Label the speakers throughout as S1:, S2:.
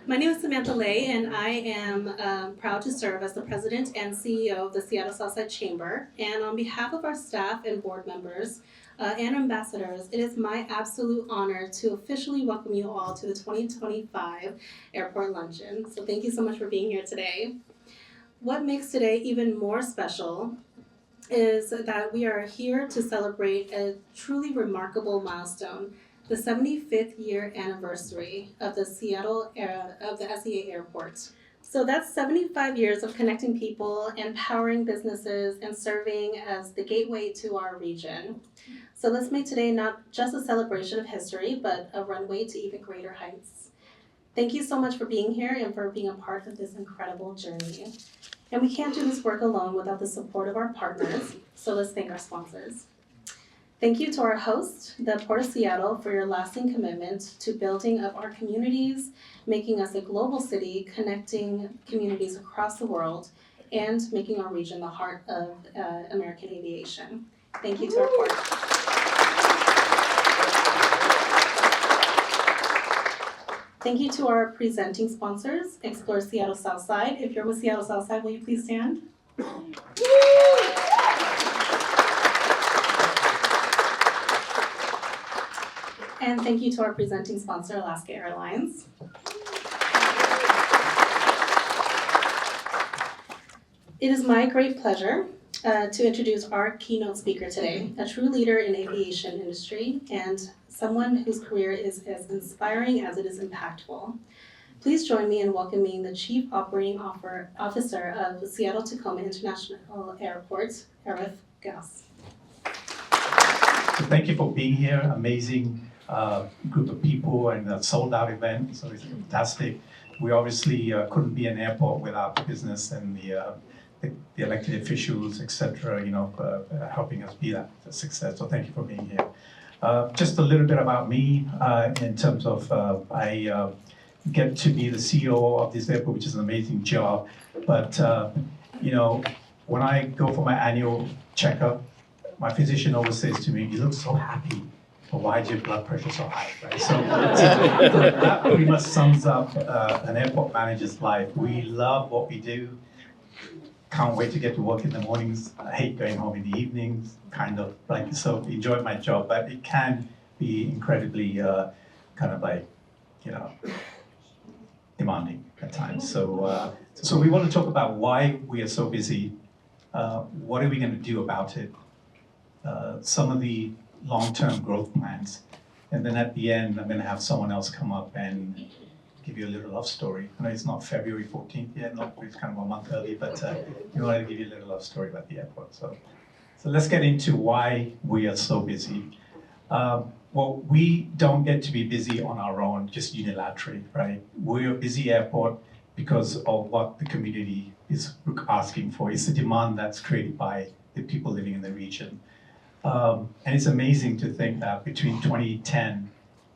S1: My name is Samantha Lay, and I am proud to serve as the president and CEO of the Seattle Southside Chamber. And on behalf of our staff and board members and ambassadors, it is my absolute honor to officially welcome you all to the 2025 Airport Luncheon. So thank you so much for being here today. What makes today even more special is that we are here to celebrate a truly remarkable milestone, the 75th year anniversary of the Seattle of the SEA Airport. So that's 75 years of connecting people, empowering businesses, and serving as the gateway to our region. So let's make today not just a celebration of history, but a runway to even greater heights. Thank you so much for being here and for being a part of this incredible journey. And we can't do this work alone without the support of our partners, so let's thank our sponsors. Thank you to our host, the Port of Seattle, for your lasting commitment to building up our communities, making us a global city, connecting communities across the world, and making our region the heart of American aviation. Thank you to our port. Thank you to our presenting sponsors, Explore Seattle Southside. If you're with Seattle Southside, will you please stand? And thank you to our presenting sponsor, Alaska Airlines. It is my great pleasure to introduce our keynote speaker today, a true leader in aviation industry and someone whose career is as inspiring as it is impactful. Please join me in welcoming the Chief Operating Officer of Seattle Tacoma International Airport, Arif Ghouse.
S2: So thank you for being here. Amazing group of people and a sold out event, so it's fantastic. We obviously couldn't be an airport without the business and the elected officials, etc., helping us be that success. So thank you for being here. Just a little bit about me in terms of I get to be the CEO of this airport, which is an amazing job. But when I go for my annual checkup, my physician always says to me, "You look so happy, but why is your blood pressure so high?" Right? So that pretty much sums up an airport manager's life. We love what we do. Can't wait to get to work in the mornings. I hate going home in the evenings, kind of like, so enjoy my job, but it can be incredibly demanding at times. So we want to talk about why we are so busy, what are we going to do about it, some of the long-term growth plans, and then at the end, I'm going to have someone else come up and give you a little love story. I know it's not February 14th yet, it's kind of a month early, but we wanted to give you a little love story about the airport. So let's get into why we are so busy. Well, we don't get to be busy on our own, just unilaterally, right? We're a busy airport because of what the community is asking for. It's the demand that's created by the people living in the region. And it's amazing to think that between 2010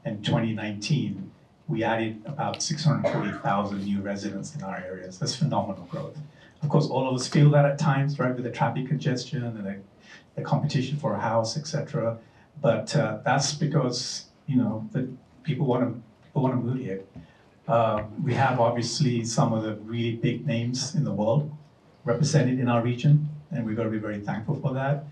S2: and 2019, we added about 640,000 new residents in our areas. That's phenomenal growth. Of course, all of us feel that at times, right, with the traffic congestion and the competition for a house, etc. But that's because the people want to move here. We have obviously some of the really big names in the world represented in our region, and we've got to be very thankful for that.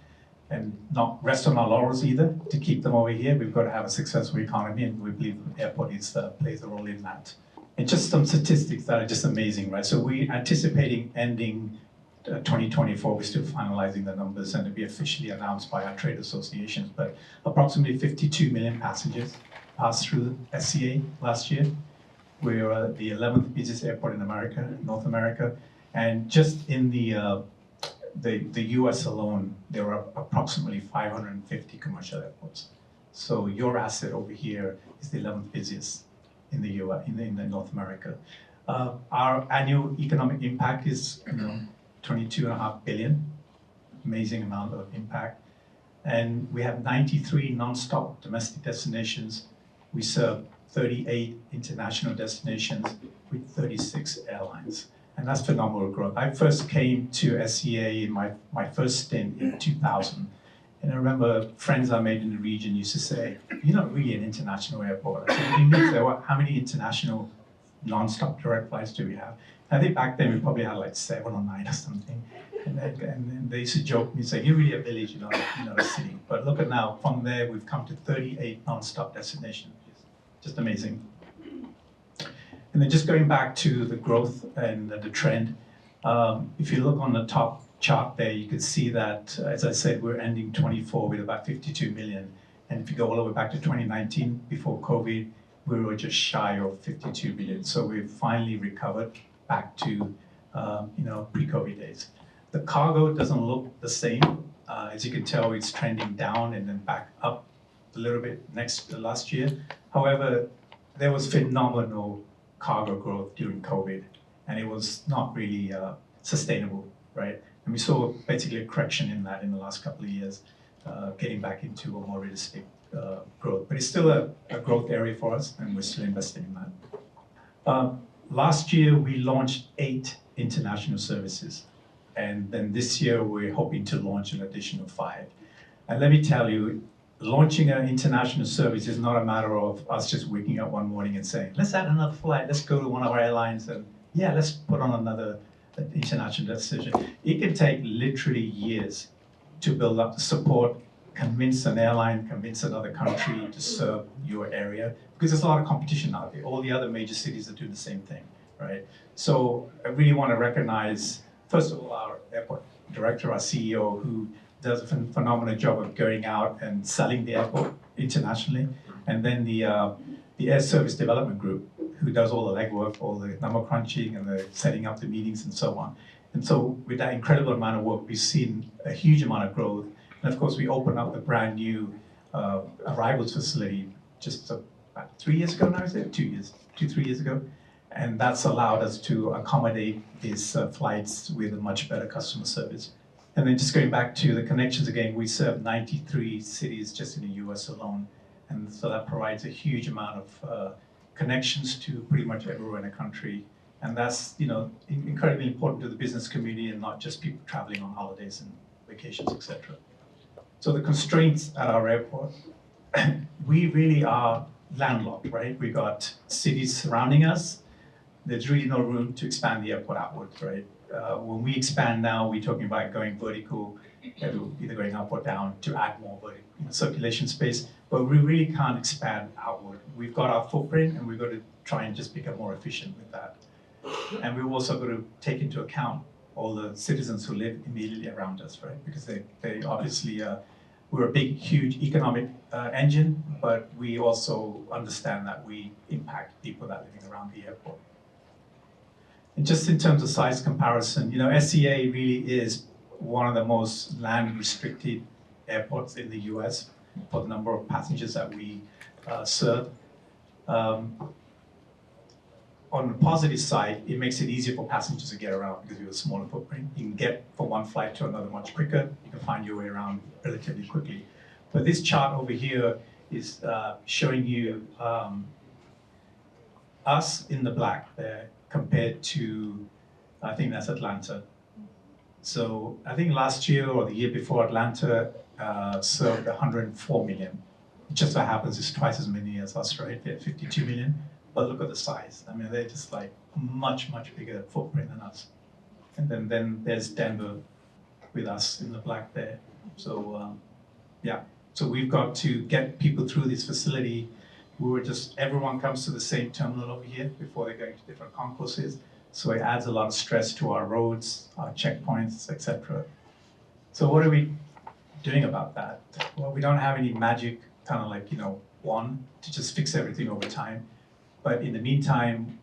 S2: And not rest on our laurels either. To keep them over here, we've got to have a successful economy, and we believe the airport plays a role in that. And just some statistics that are just amazing, right? So we're anticipating ending 2024. We're still finalizing the numbers, and it'll be officially announced by our trade associations. But approximately 52 million passengers passed through SCA last year. We're the 11th busiest airport in North America, and just in the U.S. alone, there are approximately 550 commercial airports. So your asset over here is the 11th busiest in the U.S. in North America. Our annual economic impact is 22.5 billion, amazing amount of impact. And we have 93 non-stop domestic destinations. We serve 38 international destinations with 36 airlines. And that's phenomenal growth. I first came to SEA in my first stint in 2000. And I remember friends I made in the region used to say, "You're not really an international airport." I said, "What do you mean?" They said, "Well, how many international non-stop direct flights do we have? I think back then we probably had like 7 or 9 or something. And they used to joke me, say, you're really a village, you're not a city. But look at now, from there we've come to 38 non-stop destinations. Just amazing. And then just going back to the growth and the trend, if you look on the top chart there, you can see that, as I said, we're ending 24 with about 52 million. And if you go all the way back to 2019, before COVID, we were just shy of 52 million. So we've finally recovered back to pre-COVID days. The cargo doesn't look the same. As you can tell, it's trending down and then back up a little bit last year. However, there was phenomenal cargo growth during COVID, and it was not really sustainable, right? And we saw basically a correction in that in the last couple of years, getting back into a more realistic growth. But it's still a growth area for us, and we're still investing in that. Last year, we launched 8 international services. And then this year, we're hoping to launch an additional 5. And let me tell you, launching an international service is not a matter of us just waking up one morning and saying, let's add another flight, let's go to one of our airlines, and yeah, let's put on another international destination. It can take literally years to build up the support, convince an airline, convince another country to serve your area, because there's a lot of competition out there. All the other major cities are doing the same thing, right? So I really want to recognize, first of all, our airport director, our CEO, who does a phenomenal job of going out and selling the airport internationally, and then the air service development group, who does all the legwork, all the number crunching and the setting up the meetings and so on. And so with that incredible amount of work, we've seen a huge amount of growth. And of course, we opened up the brand new arrivals facility just about 3 years ago now, is it? 3 years ago. And that's allowed us to accommodate these flights with a much better customer service. And then just going back to the connections again, we serve 93 cities just in the US alone. And so that provides a huge amount of connections to pretty much everywhere in the country. And that's incredibly important to the business community and not just people traveling on holidays and vacations, etc. So the constraints at our airport, we really are landlocked, right? We got cities surrounding us. There's really no room to expand the airport outwards, right? When we expand now, we're talking about going vertical, either going up or down to add more circulation space, but we really can't expand outward. We've got our footprint and we've got to try and just become more efficient with that. And we've also got to take into account all the citizens who live immediately around us, right? Because they obviously, we're a big, huge economic engine, but we also understand that we impact people that are living around the airport. And just in terms of size comparison, SCA really is one of the most land-restricted airports in the US for the number of passengers that we serve. On the positive side, it makes it easier for passengers to get around because we have a smaller footprint. You can get from one flight to another much quicker. You can find your way around relatively quickly. But this chart over here is showing you us in the black there compared to, I think that's Atlanta. So I think last year or the year before, Atlanta served 104 million. It just so happens it's twice as many as us, right? They're 52 million. But look at the size. I mean, they're just like much, much bigger footprint than us. And then there's Denver with us in the black there. So yeah, so we've got to get people through this facility. Everyone comes to the same terminal over here before they're going to different concourses. So it adds a lot of stress to our roads, our checkpoints, etc. So what are we doing about that? Well, we don't have any magic kind of like, wand to just fix everything over time. But in the meantime,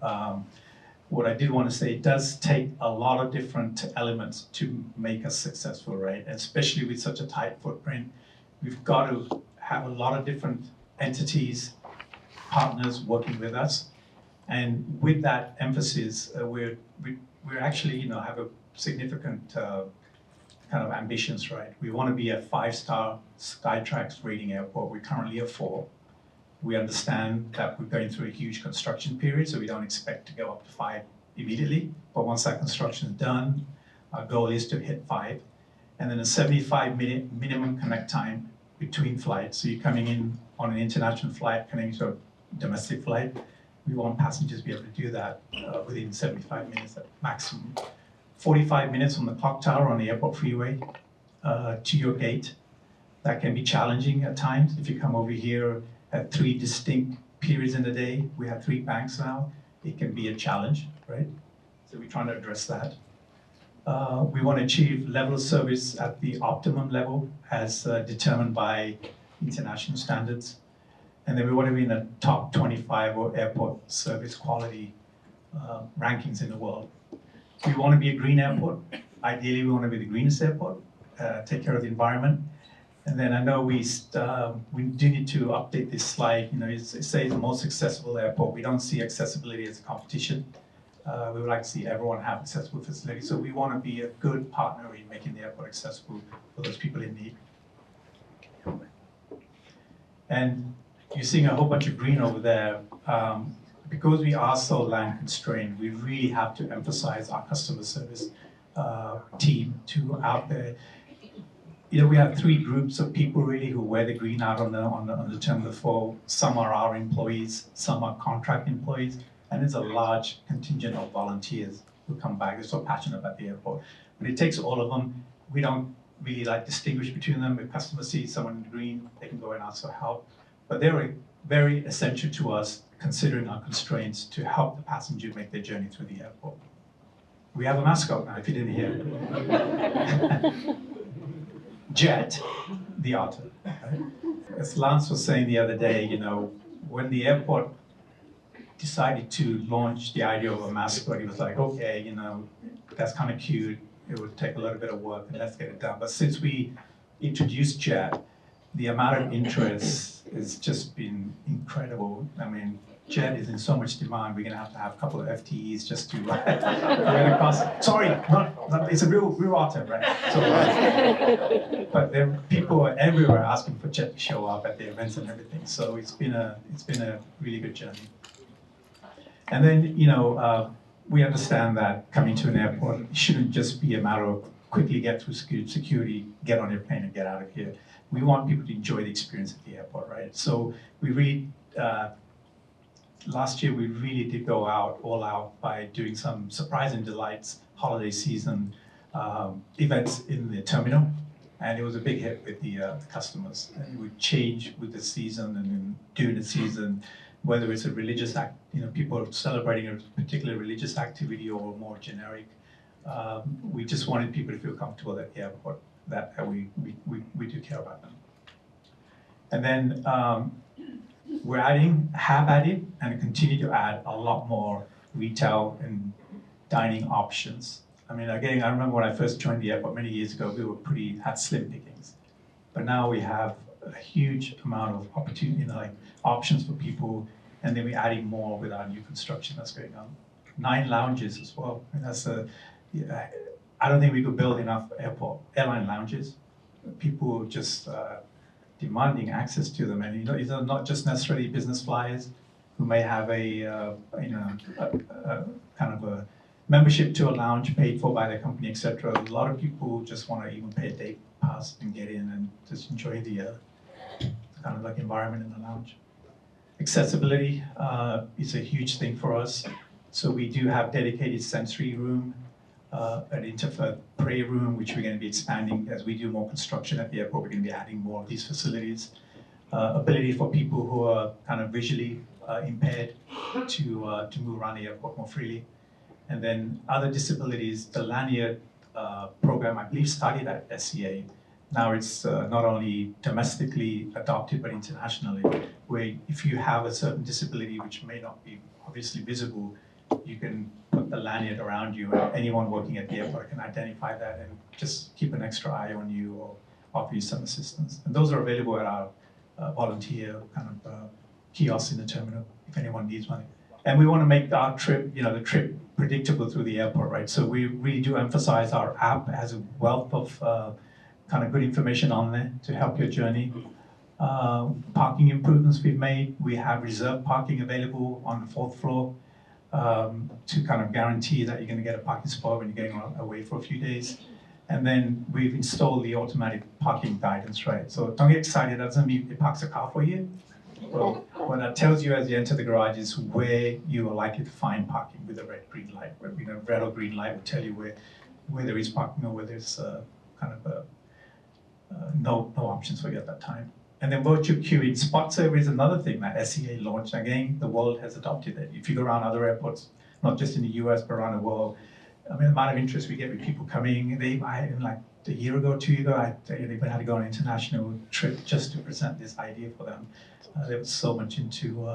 S2: what I did want to say, it does take a lot of different elements to make us successful, right? And especially with such a tight footprint, we've got to have a lot of different entities, partners working with us. And with that emphasis, we're actually, have a significant kind of ambitions, right? We want to be a 5-star Skytrax rating airport. We're currently a 4. We understand that we're going through a huge construction period, so we don't expect to go up to 5 immediately. But once that construction is done, our goal is to hit 5. And then a 75-minute minimum connect time between flights. So you're coming in on an international flight, connecting to a domestic flight. We want passengers to be able to do that within 75 minutes at maximum. 45 minutes from the clock tower on the airport freeway to your gate. That can be challenging at times. If you come over here at 3 distinct periods in the day, we have 3 banks now, it can be a challenge, right? So we're trying to address that. We want to achieve level of service at the optimum level as determined by international standards. And then we want to be in the top 25 or airport service quality rankings in the world. We want to be a green airport. Ideally, we want to be the greenest airport, take care of the environment. And then I know we do need to update this slide. You know, it says the most accessible airport. We don't see accessibility as a competition. We would like to see everyone have accessible facilities. So we want to be a good partner in making the airport accessible for those people in need. And you're seeing a whole bunch of green over there. Because we are so land constrained, we really have to emphasize our customer service team to out there. You know, we have 3 groups of people really who wear the green out on the Terminal 4. Some are our employees, some are contract employees, and there's a large contingent of volunteers who come back. They're so passionate about the airport. But it takes all of them. We don't really like distinguish between them. If customers see someone in green, they can go and ask for help. But they're very essential to us, considering our constraints, to help the passenger make their journey through the airport. We have a mascot now, if you didn't hear. Jet, the otter. Right? As Lance was saying the other day, you know, when the airport decided to launch the idea of a mascot, he was like, okay, you know, that's kind of cute. It would take a little bit of work, and let's get it done. But since we introduced Jet, the amount of interest has just been incredible. I mean, Jet is in so much demand, we're going to have a couple of FTEs just to get across. Sorry, it's a real otter, right? So, but there, people are everywhere asking for Jet to show up at the events and everything. So it's been a really good journey. And then, you know, we understand that coming to an airport shouldn't just be a matter of quickly get through security, get on your plane and get out of here. We want people to enjoy the experience at the airport, right? So we really, last year we really did go all out by doing some surprise and delights, holiday season events in the terminal. And it was a big hit with the customers. And it would change with the season, and then during the season, whether it's a religious act, you know, people are celebrating a particular religious activity or more generic. We just wanted people to feel comfortable at the airport, that we do care about them. And then have added, and continue to add a lot more retail and dining options. I mean, again, I remember when I first joined the airport many years ago, we had slim pickings. But now we have a huge amount of opportunity, you know, like options for people, and then we're adding more with our new construction that's going on. 9 lounges as well. I mean, I don't think we could build enough airline lounges. People just demanding access to them, and you know, these are not just necessarily business flyers who may have a kind of a membership to a lounge paid for by their company, etc. A lot of people just want to even pay a day pass and get in and just enjoy the kind of like environment in the lounge. Accessibility is a huge thing for us. So we do have dedicated sensory room, an interfaith prayer room, which we're going to be expanding as we do more construction at the airport. We're going to be adding more of these facilities. Ability for people who are kind of visually impaired to move around the airport more freely. And then other disabilities, the lanyard program, I believe, started at SCA. Now it's not only domestically adopted, but internationally, where if you have a certain disability which may not be obviously visible, you can put the lanyard around you, and anyone working at the airport can identify that and just keep an extra eye on you or offer you some assistance. And those are available at our volunteer kind of kiosks in the terminal if anyone needs one. And we want to make our trip, you know, the trip predictable through the airport, right? So we really do emphasize our app has a wealth of kind of good information on there to help your journey. Parking improvements we've made. We have reserved parking available on the 4th floor to kind of guarantee that you're going to get a parking spot when you're going away for a few days. And then we've installed the automatic parking guidance, right? So don't get excited, that doesn't mean it parks a car for you. Well, what that tells you as you enter the garage is where you are likely to find parking with a red-green light. Red or green light will tell you where there is parking or where there's kind of no options for you at that time. And then virtual queuing. Spot Server is another thing that SEA launched. Again, the world has adopted it. If you go around other airports, not just in the US, but around the world, I mean, the amount of interest we get with people coming, like a year ago, 2 years ago, they even had to go on an international trip just to present this idea for them. There was so much into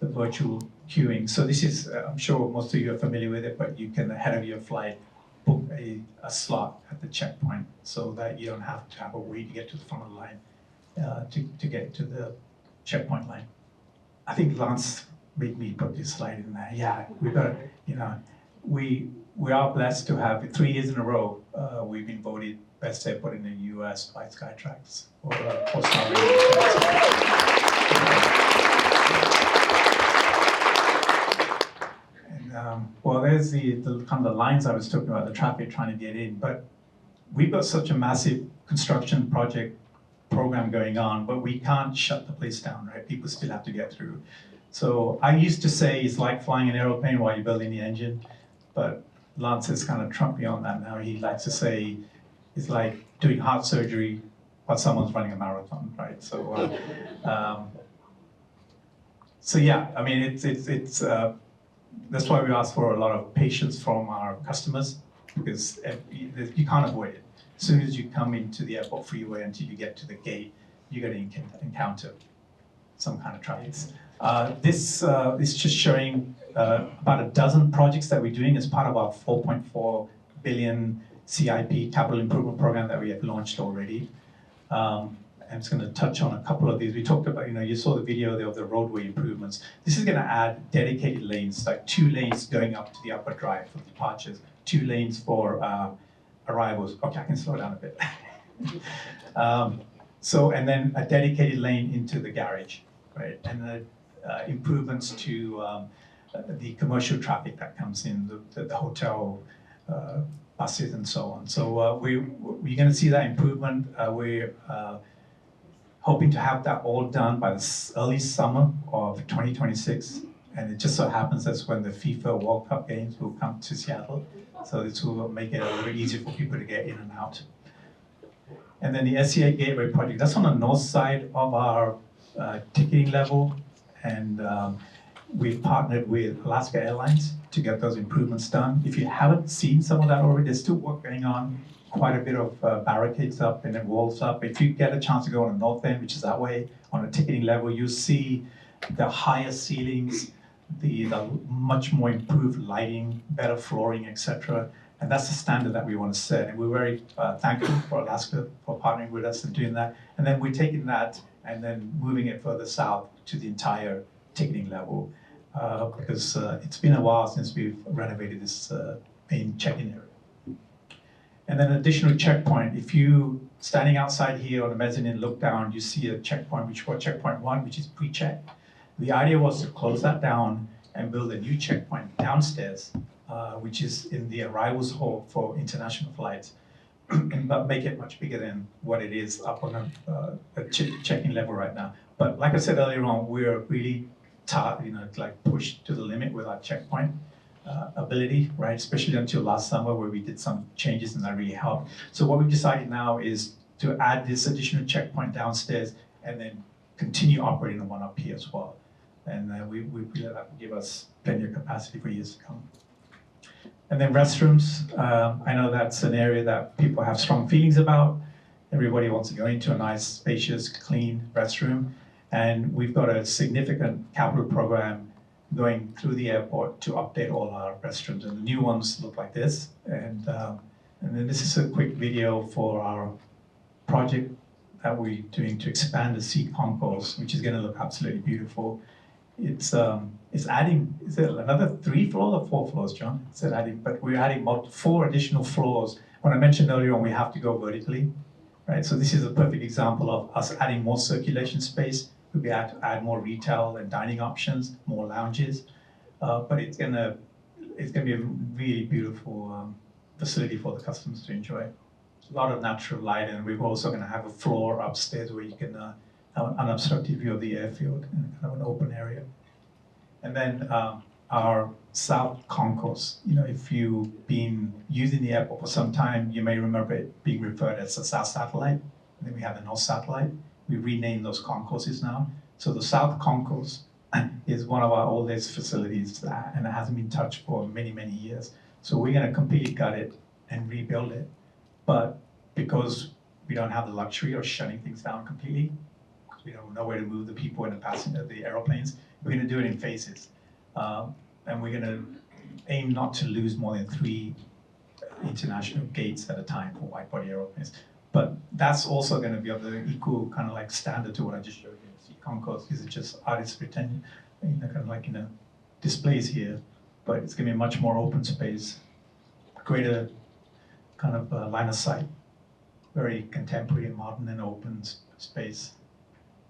S2: the virtual queuing. So this is, I'm sure most of you are familiar with it, but you can, ahead of your flight, book a slot at the checkpoint so that you don't have to have a wait to get to the front of the line to get to the checkpoint line. I think Lance made me put this slide in there. Yeah, we've got, we are blessed to have 3 years in a row. We've been voted best airport in the US by Skytrax or Star Rating. And well, there's the kind of the lines I was talking about, the traffic trying to get in. But we've got such a massive construction project program going on, but we can't shut the place down, right? People still have to get through. So I used to say it's like flying an aeroplane while you're building the engine, but Lance has kind of trumped me on that now. He likes to say it's like doing heart surgery while someone's running a marathon, right? So yeah, I mean, it's that's why we ask for a lot of patience from our customers, because you can't avoid it. As soon as you come into the airport freeway until you get to the gate, you're going to encounter some kind of traffic. This is just showing about a dozen projects that we're doing as part of our 4.4 billion CIP capital improvement program that we have launched already. I'm just going to touch on a couple of these. We talked about, you saw the video there of the roadway improvements. This is going to add dedicated lanes, like 2 lanes going up to the upper drive for departures, 2 lanes for arrivals. Okay, I can slow down a bit. And then a dedicated lane into the garage, right? And improvements to the commercial traffic that comes in, the hotel buses and so on. So we're going to see that improvement. We're hoping to have that all done by the early summer of 2026. And it just so happens that's when the FIFA World Cup games will come to Seattle. So this will make it a little easier for people to get in and out. And then the SEA Gateway project, that's on the north side of our ticketing level. And we've partnered with Alaska Airlines to get those improvements done. If you haven't seen some of that already, there's still work going on. Quite a bit of barricades up and then walls up. If you get a chance to go on the north end, which is that way, on a ticketing level, you'll see the higher ceilings, the much more improved lighting, better flooring, etc. And that's the standard that we want to set. And we're very thankful for Alaska for partnering with us and doing that. And then we're taking that and then moving it further south to the entire ticketing level because it's been a while since we've renovated this main check-in area. And then an additional checkpoint. If you standing outside here on the mezzanine, look down, you see a checkpoint, which was checkpoint 1, which is pre-check. The idea was to close that down and build a new checkpoint downstairs, which is in the arrivals hall for international flights, but make it much bigger than what it is up on a check-in level right now. But like I said earlier on, we're really pushed to the limit with our checkpoint ability, right? Especially until last summer where we did some changes and that really helped. So what we've decided now is to add this additional checkpoint downstairs and then continue operating the one up here as well. And we feel that will give us plenty of capacity for years to come. And then restrooms. I know that's an area that people have strong feelings about. Everybody wants to go into a nice, spacious, clean restroom. And we've got a significant capital program going through the airport to update all our restrooms. And the new ones look like this. And then this is a quick video for our project that we're doing to expand the seat concourse, which is going to look absolutely beautiful. It's adding, is it another 3 floors or 4 floors, John? It's adding, but we're adding 4 additional floors. When I mentioned earlier on, we have to go vertically, right? So this is a perfect example of us adding more circulation space. We'll be able to add more retail and dining options, more lounges, but it's gonna be a really beautiful facility for the customers to enjoy. A lot of natural light, and we're also going to have a floor upstairs where you can an unobstructed view of the airfield in kind of an open area. And then our south concourse, if you've been using the airport for some time, you may remember it being referred as the south satellite. And then we have the north satellite. We renamed those concourses now. So the south concourse is one of our oldest facilities and it hasn't been touched for many, many years. So we're going to completely gut it and rebuild it. But because we don't have the luxury of shutting things down completely, because we don't know where to move the people and the aeroplanes, we're going to do it in phases. And we're going to aim not to lose more than 3 international gates at a time for wide-body aeroplanes. But that's also going to be of the equal kind of like standard to what I just showed you. See, concourse is just artists pretend, kind of like displays here, but it's going to be a much more open space, greater kind of line of sight, very contemporary and modern and open space.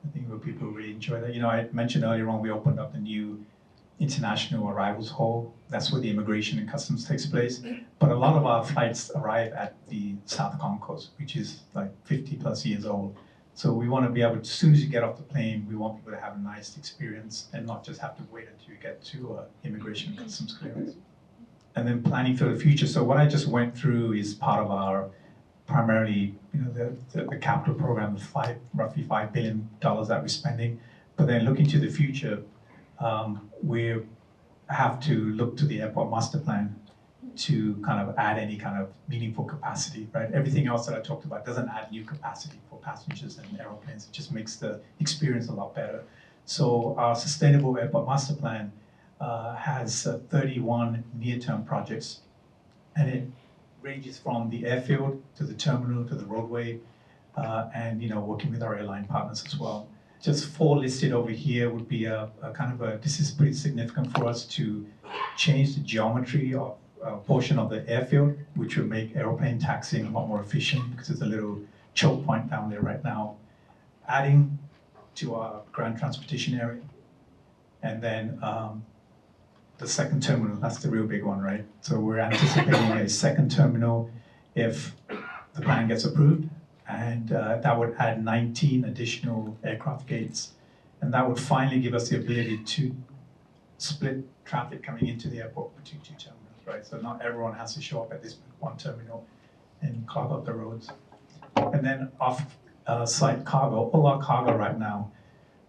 S2: I think where people really enjoy that. I mentioned earlier on we opened up the new International Arrivals Hall. That's where the immigration and customs takes place. But a lot of our flights arrive at the South Concourse, which is like 50 plus years old. So we want to be able to, as soon as you get off the plane, we want people to have a nice experience and not just have to wait until you get to immigration and customs clearance. And then planning for the future. So what I just went through is part of our primarily, the capital program of roughly $5 billion that we're spending. But then looking to the future, we have to look to the airport master plan to kind of add any kind of meaningful capacity, right? Everything else that I talked about doesn't add new capacity for passengers and aeroplanes. It just makes the experience a lot better. So our sustainable airport master plan has 31 near-term projects, and it ranges from the airfield to the terminal to the roadway, and working with our airline partners as well. Just 4 listed over here would be a kind of this is pretty significant for us to change the geometry of a portion of the airfield, which will make airplane taxiing a lot more efficient because there's a little choke point down there right now. Adding to our ground transportation area. And then the second terminal, that's the real big one, right? So we're anticipating a second terminal if the plan gets approved. And that would add 19 additional aircraft gates. And that would finally give us the ability to split traffic coming into the airport between 2 terminals, right? So not everyone has to show up at this one terminal and clog up the roads. And then off-site cargo, all our cargo right now,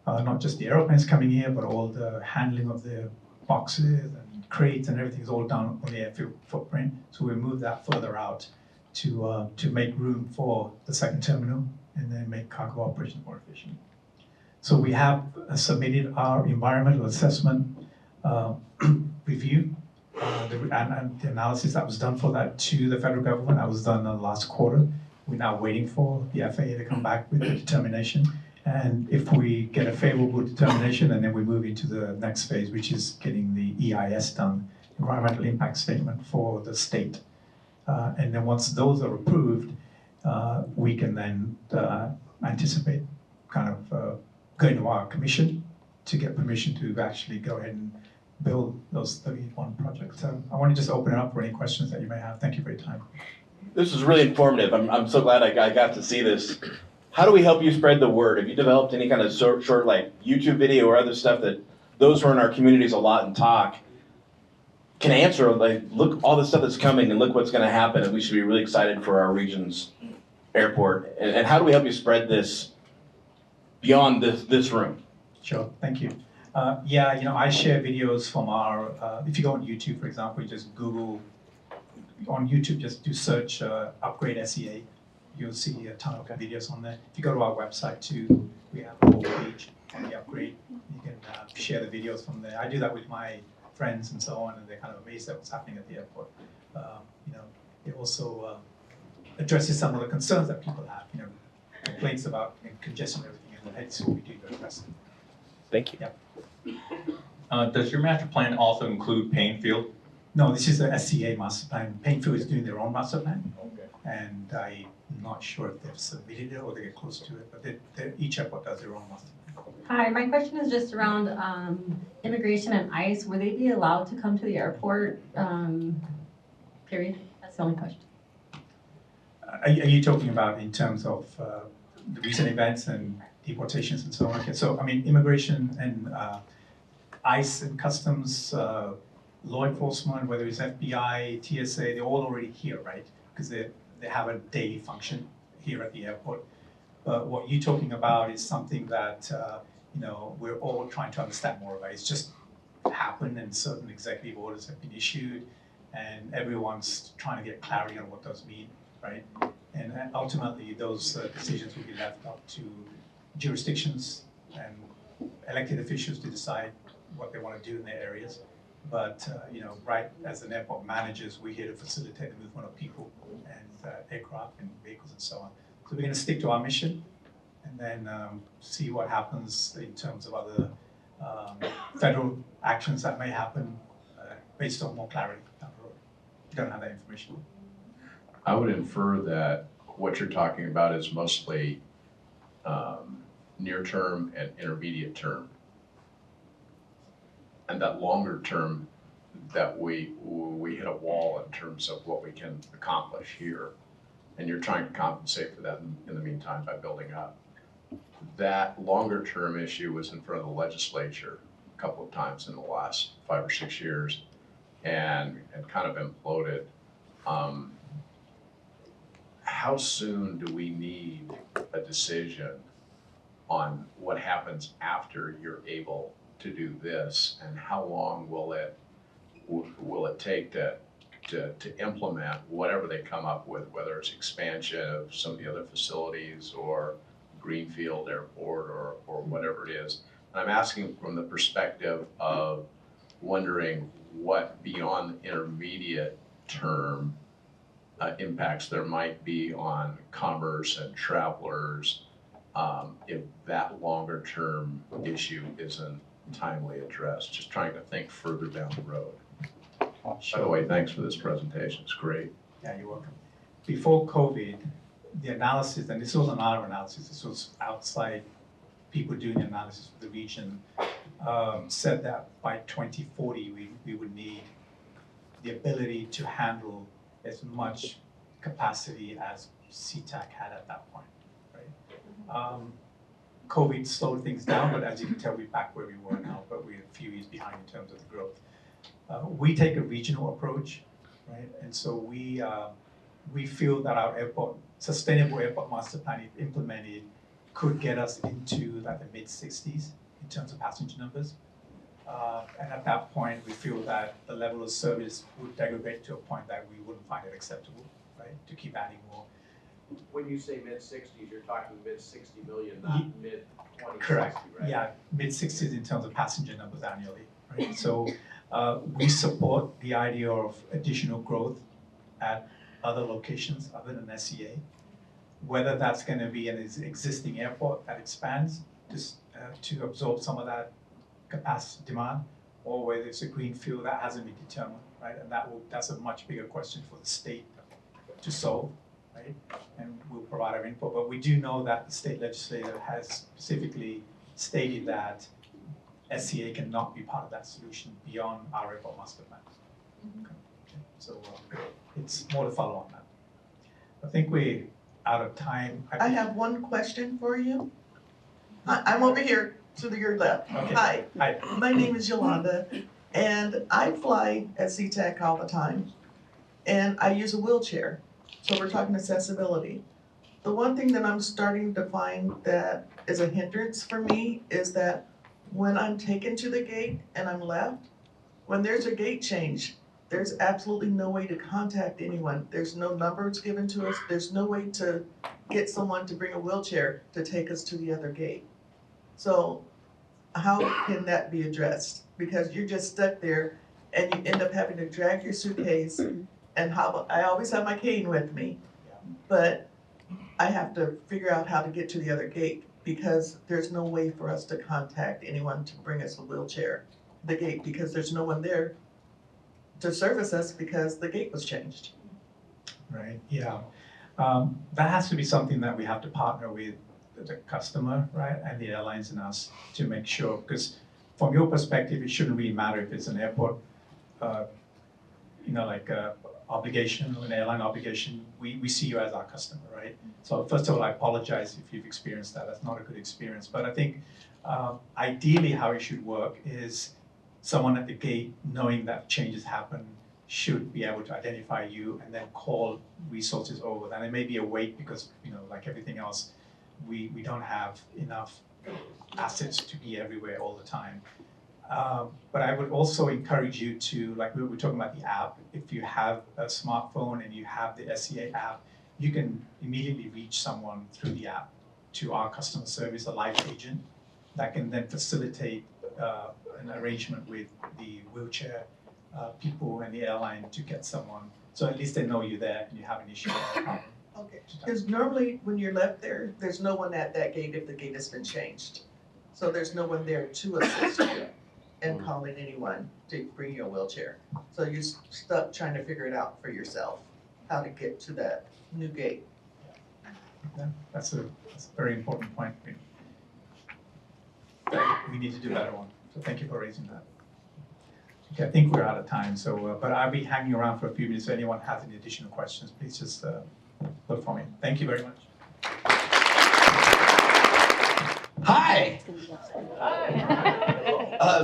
S2: not just the airplanes coming here, but all the handling of the boxes and crates and everything is all done on the airfield footprint. So we move that further out to make room for the second terminal and then make cargo operations more efficient. So we have submitted our environmental assessment review and the analysis that was done for that to the federal government. That was done last quarter. We're now waiting for the FAA to come back with the determination. And if we get a favorable determination, and then we move into the next phase, which is getting the EIS done, environmental impact statement for the state. And then once those are approved, we can then anticipate kind of going to our commission to get permission to actually go ahead and build those 31 projects. So I want to just open it up for any questions that you may have. Thank you for your time.
S3: This is really informative. I'm so glad I got to see this. How do we help you spread the word? Have you developed any kind of short like YouTube video or other stuff that those who are in our communities a lot and talk can answer, like, look all the stuff that's coming and look what's going to happen, and we should be really excited for our region's airport. And how do we help you spread this beyond this room?
S2: Sure, thank you. I share videos from our, if you go on YouTube, for example, you just Google, on YouTube, just do search upgrade SEA. You'll see a ton of videos on there. If you go to our website too, we have a whole page on the upgrade. You can share the videos from there. I do that with my friends and so on, and they're kind of amazed at what's happening at the airport. It also addresses some of the concerns that people have, complaints about congestion and everything, and that's what we do to address it.
S3: Thank you.
S2: Yeah.
S4: Does your master plan also include Painfield?
S2: No, this is the SCA master plan. Painfield is doing their own master plan.
S4: Okay.
S2: And I'm not sure if they've submitted it or they get close to it, but each airport does their own master plan.
S5: Hi, my question is just around immigration and ICE. Will they be allowed to come to the airport? Period. That's the only question.
S2: Are you talking about in terms of the recent events and deportations and so on. Okay, so I mean, immigration and ICE and customs, law enforcement, whether it's FBI, TSA, they're all already here, right? Because they have a daily function here at the airport. But what you're talking about is something that we're all trying to understand more about. It's just happened and certain executive orders have been issued, and everyone's trying to get clarity on what those mean, right? And ultimately, those decisions will be left up to jurisdictions and elected officials to decide what they want to do in their areas. But right, as an airport managers, we're here to facilitate the movement of people and aircraft and vehicles and so on. So we're going to stick to our mission, and then see what happens in terms of other federal actions that may happen based on more clarity down the road. We don't have that information.
S6: I would infer that what you're talking about is mostly near term and intermediate term. And that longer term, that we hit a wall in terms of what we can accomplish here. And you're trying to compensate for that in the meantime by building up. That longer term issue was in front of the legislature a couple of times in the last 5 or 6 years and kind of imploded. How soon do we need a decision on what happens after you're able to do this, and how long will it take to implement whatever they come up with, whether it's expansion of some of the other facilities or Greenfield Airport or whatever it is? And I'm asking from the perspective of wondering what beyond the intermediate term impacts there might be on commerce and travelers if that longer term issue isn't timely addressed. Just trying to think further down the road. By the way, thanks for this presentation. It's great.
S2: Yeah, you're welcome. Before COVID, the analysis, and this wasn't our analysis, this was outside people doing the analysis for the region, said that by 2040 we would need the ability to handle as much capacity as Sea-Tac had at that point, right? COVID slowed things down, but as you can tell, we're back where we were now, but we're a few years behind in terms of the growth. We take a regional approach, right? And so we feel that our sustainable airport master plan, if implemented, could get us into like the mid-60s in terms of passenger numbers. And at that point, we feel that the level of service would degrade to a point that we wouldn't find it acceptable, right? To keep adding more.
S7: When you say mid-60s, you're talking mid-60 million, not mid-2060,
S2: Correct.
S7: right?
S2: Yeah, mid-60s in terms of passenger numbers annually, right? So we support the idea of additional growth at other locations other than SCA. Whether that's going to be an existing airport that expands to absorb some of that capacity demand, or whether it's a greenfield that hasn't been determined, right? And that's a much bigger question for the state to solve, right? And we'll provide our input. But we do know that the state legislature has specifically stated that SCA cannot be part of that solution beyond our airport master plan. Okay. So it's more to follow on that. I think we're out of time.
S8: I have one question for you. I'm over here to your left.
S2: Okay.
S8: Hi,
S2: Hi.
S8: my name is Yolanda, and I fly at Sea-Tac all the time, and I use a wheelchair. So we're talking accessibility. The one thing that I'm starting to find that is a hindrance for me is that when I'm taken to the gate and I'm left, when there's a gate change, there's absolutely no way to contact anyone. There's no numbers given to us. There's no way to get someone to bring a wheelchair to take us to the other gate. So how can that be addressed? Because you're just stuck there and you end up having to drag your suitcase, and I always have my cane with me, but I have to figure out how to get to the other gate because there's no way for us to contact anyone to bring us a wheelchair to the gate because there's no one there to service us because the gate was changed.
S2: Right, yeah. That has to be something that we have to partner with the customer, right, and the airlines and us to make sure, because from your perspective, it shouldn't really matter if it's an airport, like obligation or an airline obligation, we see you as our customer, right? So first of all, I apologize if you've experienced that. That's not a good experience. But I think ideally how it should work is someone at the gate, knowing that changes happen, should be able to identify you and then call resources over. And it may be a wait because, like everything else, we don't have enough assets to be everywhere all the time. But I would also encourage you to, like we were talking about the app, if you have a smartphone and you have the SCA app, you can immediately reach someone through the app to our customer service, a live agent that can then facilitate an arrangement with the wheelchair people and the airline to get someone. So at least they know you're there and you have an issue or a problem.
S8: Okay, because normally when you're left there, there's no one at that gate if the gate has been changed. So there's no one there to assist you in calling anyone to bring you a wheelchair. So you're stuck trying to figure it out for yourself, how to get to that new gate.
S2: Yeah, that's a very important point. We need to do better one. So thank you for raising that. Okay, I think we're out of time. So, but I'll be hanging around for a few minutes. If anyone has any additional questions, please just look for me. Thank you very much.
S9: Hi.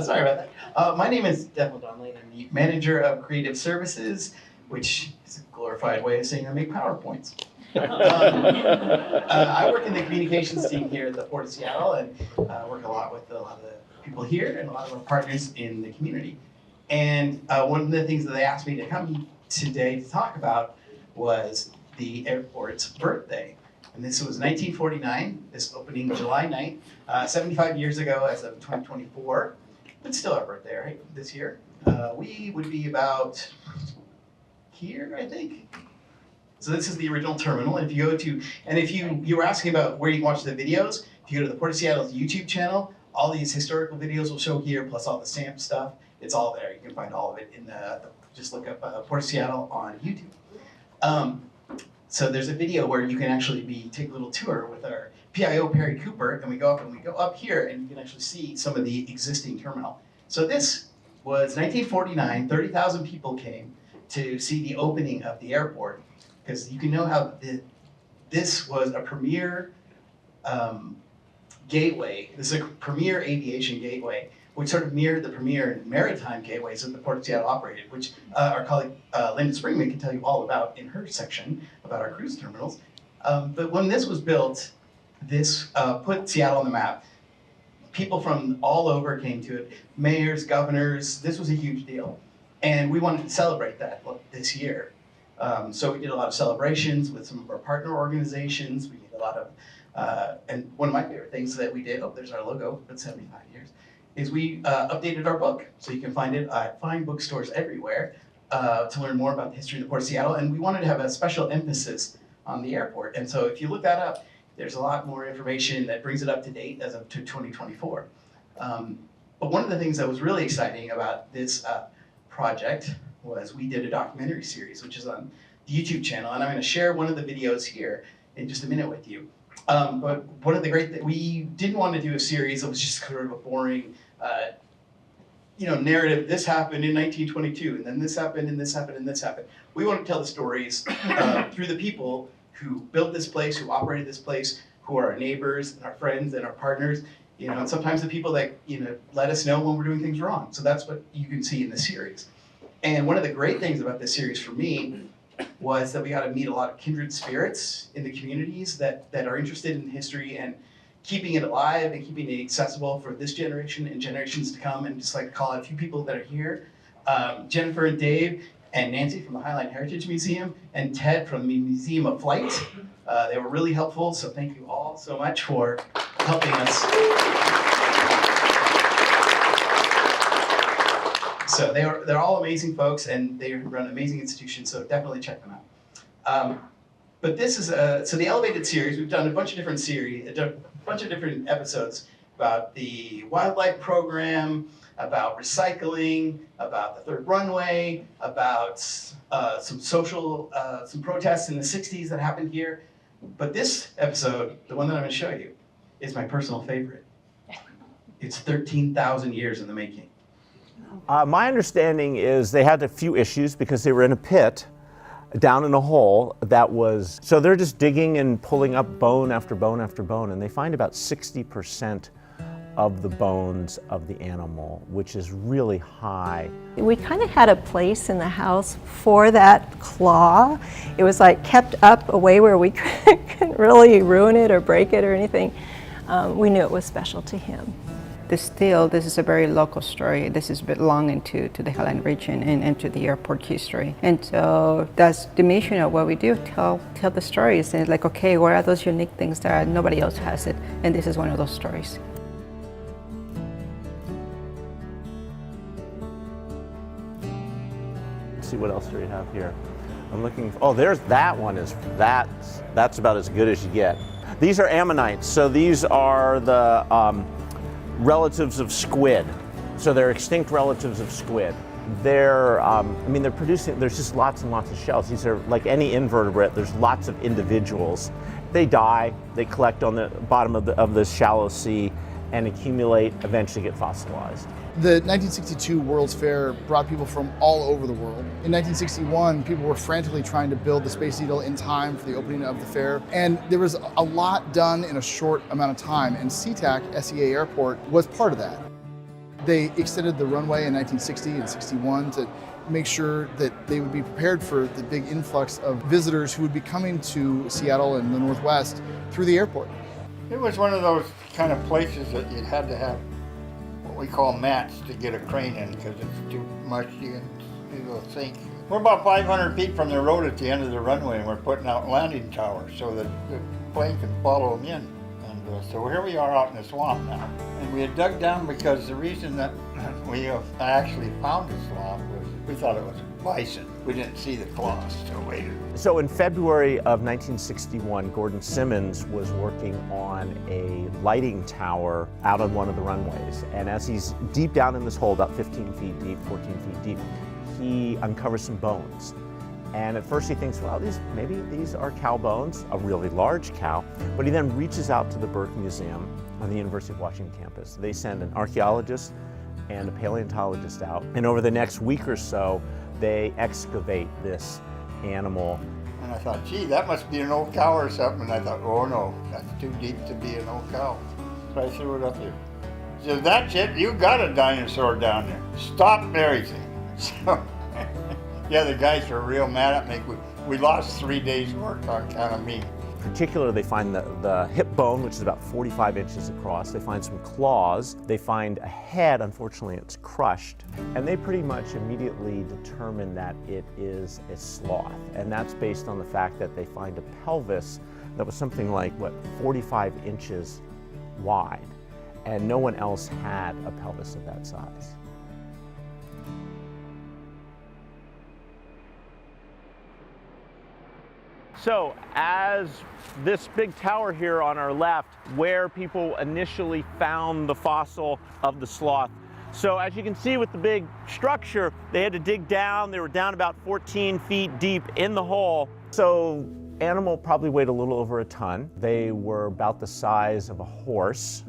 S9: Sorry about that. My name is Devlin Donnelly. I'm the manager of creative services, which is a glorified way of saying I make PowerPoints. I work in the communications team here at the Port of Seattle and work a lot with a lot of the people here and a lot of our partners in the community. And one of the things that they asked me to come today to talk about was the airport's birthday. And this was 1949, this opening July 9th, 75 years ago as of 2024. But still our birthday, right, this year. We would be about here, I think. So this is the original terminal. And if you go to, and if you were asking about where you can watch the videos, if you go to the Port of Seattle's YouTube channel, all these historical videos will show here, plus all the stamp stuff. It's all there. You can find all of it in just look up Port of Seattle on YouTube. So there's a video where you can actually take a little tour with our PIO Perry Cooper, and we go up here, and you can actually see some of the existing terminal. So this was 1949. 30,000 people came to see the opening of the airport, because you can know how this was a premier gateway. This is a premier aviation gateway, which sort of mirrored the premier maritime gateways that the Port of Seattle operated, which our colleague Linda Springman can tell you all about in her section about our cruise terminals. But when this was built, this put Seattle on the map. People from all over came to it, mayors, governors. This was a huge deal. And we wanted to celebrate that this year. So we did a lot of celebrations with some of our partner organizations. We did a lot of, and one of my favorite things that we did, there's our logo, it's 75 years, is we updated our book. So you can find it at fine bookstores everywhere to learn more about the history of the Port of Seattle. And we wanted to have a special emphasis on the airport. And so if you look that up, there's a lot more information that brings it up to date as of to 2024. But one of the things that was really exciting about this project was we did a documentary series, which is on the YouTube channel. And I'm going to share one of the videos here in just a minute with you. But one of the great things, we didn't want to do a series that was just sort of a boring, narrative. This happened in 1922, and then this happened, and this happened, and this happened. We want to tell the stories through the people who built this place, who operated this place, who are our neighbors and our friends and our partners. And sometimes the people that let us know when we're doing things wrong. So that's what you can see in the series. And one of the great things about this series for me was that we got to meet a lot of kindred spirits in the communities that are interested in history and keeping it alive and keeping it accessible for this generation and generations to come. And just like to call out a few people that are here, Jennifer and Dave and Nancy from the Highline Heritage Museum and Ted from the Museum of Flight. They were really helpful, so thank you all so much for helping us. So they're all amazing folks, and they run amazing institutions, so definitely check them out. But this is so the Elevated series. We've done a bunch of different series, a bunch of different episodes about the wildlife program, about recycling, about the third runway, about some protests in the 60s that happened here. But this episode, the one that I'm going to show you, is my personal favorite. It's 13,000 years in the making.
S10: My understanding is they had a few issues because they were in a pit down in a hole that was, so they're just digging and pulling up bone after bone after bone, and they find about 60% of the bones of the animal, which is really high.
S11: We kind of had a place in the house for that claw. It was like kept up a way where we couldn't really ruin it or break it or anything. We knew it was special to him.
S12: This is a very local story. This is belonging to the Highland region and to the airport history. And so that's the mission of what we do, tell the stories. And it's like, okay, where are those unique things that nobody else has it? And this is one of those stories.
S10: Let's see what else do we have here. I'm looking, oh, there's that one, that's about as good as you get. These are ammonites, so these are the relatives of squid. So they're extinct relatives of squid. They're, they're producing, there's just lots and lots of shells. These are like any invertebrate, there's lots of individuals. They die, they collect on the bottom of the shallow sea and accumulate, eventually get fossilized.
S13: The 1962 World's Fair brought people from all over the world. In 1961, people were frantically trying to build the Space Needle in time for the opening of the fair, and there was a lot done in a short amount of time, and Sea-Tac, SEA Airport, was part of that. They extended the runway in 1960 and 61 to make sure that they would be prepared for the big influx of visitors who would be coming to Seattle and the Northwest through the airport.
S14: It was one of those kind of places that you had to have what we call mats to get a crane in because it's too much, you'll sink. We're about 500 feet from the road at the end of the runway, and we're putting out landing towers so that the plane can follow them in. And so here we are out in the swamp now. And we had dug down because the reason that we actually found the sloth was we thought it was a bison. We didn't see the claws till later.
S10: So in February of 1961, Gordon Simmons was working on a lighting tower out on one of the runways. And as he's deep down in this hole, about 15 feet deep, 14 feet deep, he uncovers some bones. And at first he thinks, well, maybe these are cow bones, a really large cow. But he then reaches out to the Burke Museum on the University of Washington campus. They send an archaeologist and a paleontologist out. And over the next week or so, they excavate this animal.
S14: And I thought, gee, that must be an old cow or something. And I thought, oh no, that's too deep to be an old cow. So I threw it up there. He said, that's it, you got a dinosaur down there. Stop everything. So, yeah, the guys were real mad at me. We lost 3 days' work on account of me.
S10: In particular, they find the hip bone, which is about 45 inches across. They find some claws. They find a head, unfortunately it's crushed. And they pretty much immediately determine that it is a sloth. And that's based on the fact that they find a pelvis that was something like, 45 inches wide. And no one else had a pelvis of that size. So as this big tower here on our left, where people initially found the fossil of the sloth. So as you can see with the big structure, they had to dig down. They were down about 14 feet deep in the hole. So animal probably weighed a little over a ton. They were about the size of a horse.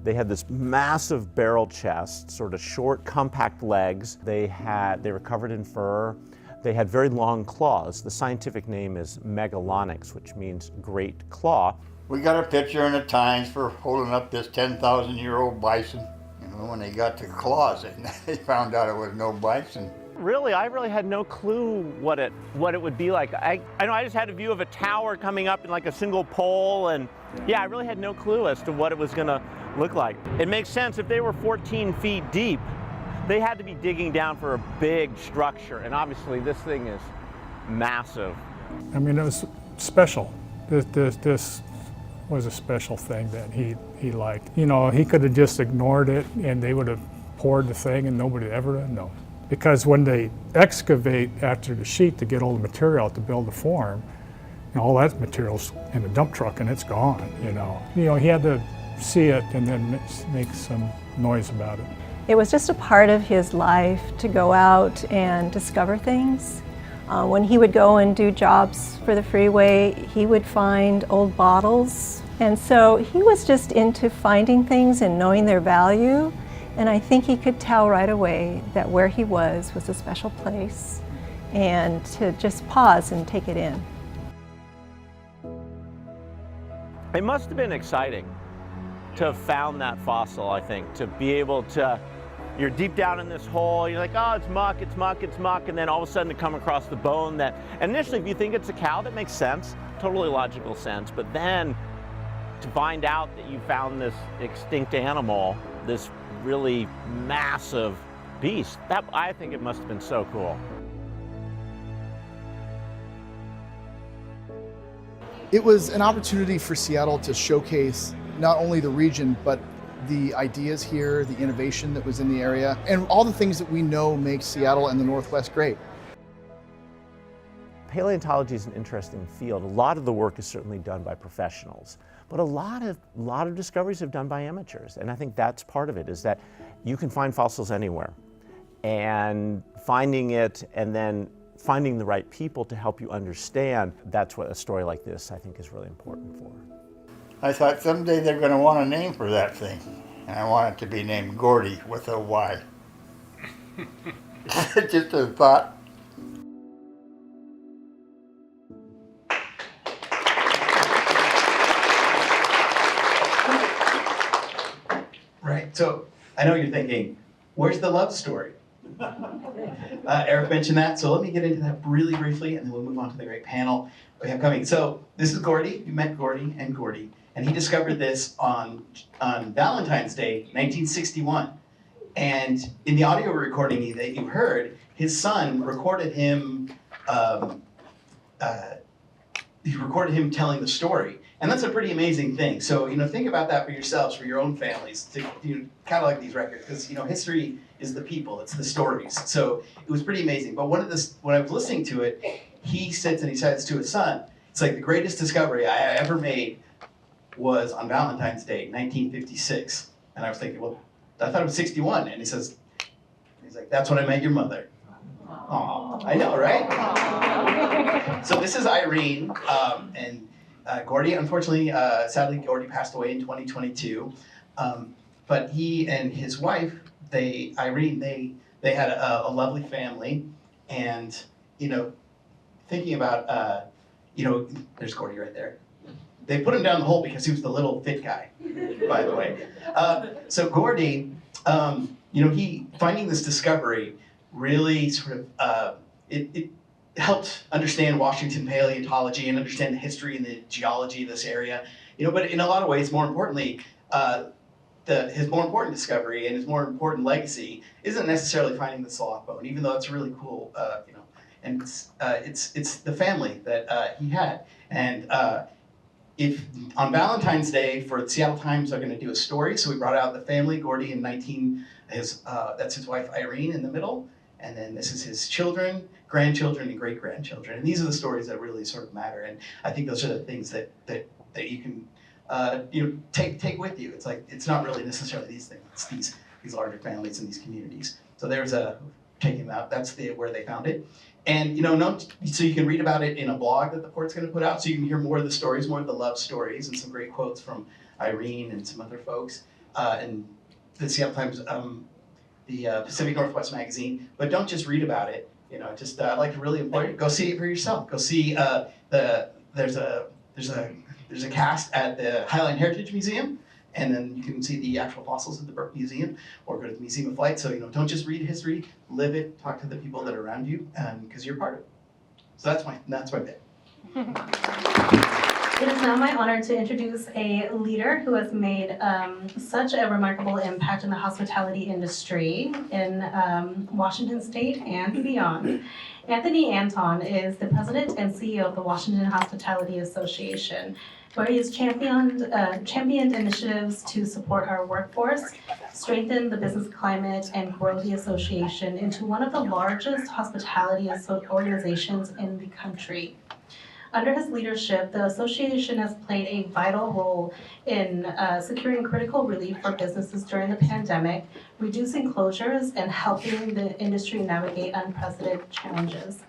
S10: They had this massive barrel chest, sort of short, compact legs. They were covered in fur. They had very long claws. The scientific name is megalonyx, which means great claw.
S14: We got a picture in the Times for holding up this 10,000-year-old bison. You know, when they got the claws in, they found out it was no bison.
S10: Really, I really had no clue what it would be like. I know I just had a view of a tower coming up in like a single pole, and yeah, I really had no clue as to what it was gonna look like. It makes sense if they were 14 feet deep, they had to be digging down for a big structure, and obviously this thing is massive.
S15: I mean, it was special. This was a special thing that he liked. You know, he could have just ignored it and they would have poured the thing and nobody ever would have known. Because when they excavate after the sheet to get all the material out to build the form, you know, all that material's in the dump truck and it's gone, you know. You know, he had to see it and then make some noise about it.
S11: It was just a part of his life to go out and discover things. When he would go and do jobs for the freeway, he would find old bottles. And so he was just into finding things and knowing their value. And I think he could tell right away that where he was a special place. and to just pause and take it in.
S10: It must have been exciting to have found that fossil, I think, to be able to, you're deep down in this hole, you're like, oh, it's muck, it's muck, it's muck, and then all of a sudden to come across the bone that, initially if you think it's a cow, that makes sense, totally logical sense, but then to find out that you found this extinct animal, this really massive beast, that, I think it must have been so cool.
S13: It was an opportunity for Seattle to showcase not only the region, but the ideas here, the innovation that was in the area, and all the things that we know make Seattle and the Northwest great.
S10: Paleontology is an interesting field. A lot of the work is certainly done by professionals, but a lot of discoveries have done by amateurs. And I think that's part of it, is that you can find fossils anywhere. And finding it and then finding the right people to help you understand, that's what a story like this, I think, is really important for.
S14: I thought someday they're going to want a name for that thing. And I want it to be named Gordy with a Y. Just a thought.
S9: Right, so I know you're thinking, where's the love story? Arif mentioned that, so let me get into that really briefly, and then we'll move on to the great panel we have coming. So this is Gordy. You met Gordy, and he discovered this on Valentine's Day, 1961. And in the audio recording that you heard, his son recorded him. He recorded him telling the story, and that's a pretty amazing thing. So think about that for yourselves, for your own families, to kind of like these records, because history is the people, it's the stories. So it was pretty amazing. But when I was listening to it, he sits and he says to his son, it's like the greatest discovery I ever made was on Valentine's Day, 1956. And I was thinking, well, I thought it was 61. And he's like, that's when I met your mother. Aw, I know, right? So this is Irene, and Gordy, unfortunately, sadly, Gordy passed away in 2022. But he and his wife, Irene, they had a lovely family. And, thinking about, there's Gordy right there. They put him down the hole because he was the little fit guy, by the way. So Gordy, he finding this discovery really sort of, it helped understand Washington paleontology and understand the history and the geology of this area. But in a lot of ways, more importantly, his more important discovery and his more important legacy isn't necessarily finding the sloth bone, even though it's really cool, and it's the family that he had. And if on Valentine's Day for the Seattle Times, they're going to do a story, so we brought out the family, Gordy in that's his wife Irene in the middle, and then this is his children, grandchildren, and great-grandchildren. And these are the stories that really sort of matter. And I think those are the things that you can take with you. It's like, it's not really necessarily these things, it's these larger families and these communities. So there's taking them out, that's where they found it. And so you can read about it in a blog that the port's going to put out, so you can hear more of the stories, more of the love stories, and some great quotes from Irene and some other folks, and the Seattle Times, the Pacific Northwest magazine. But don't just read about it. I'd like to really implore you, go see it for yourself. Go see there's a cast at the Highline Heritage Museum, and then you can see the actual fossils at the Burke Museum, or go to the Museum of Flight. So don't just read history, live it, talk to the people that are around you, because you're part of it. So that's my bit.
S1: It is now my honor to introduce a leader who has made such a remarkable impact in the hospitality industry in Washington State and beyond. Anton is the president and CEO of the Washington Hospitality Association, where he has championed initiatives to support our workforce, strengthen the business climate, and grow the association into one of the largest hospitality organizations in the country. Under his leadership, the association has played a vital role in securing critical relief for businesses during the pandemic, reducing closures, and helping the industry navigate unprecedented challenges.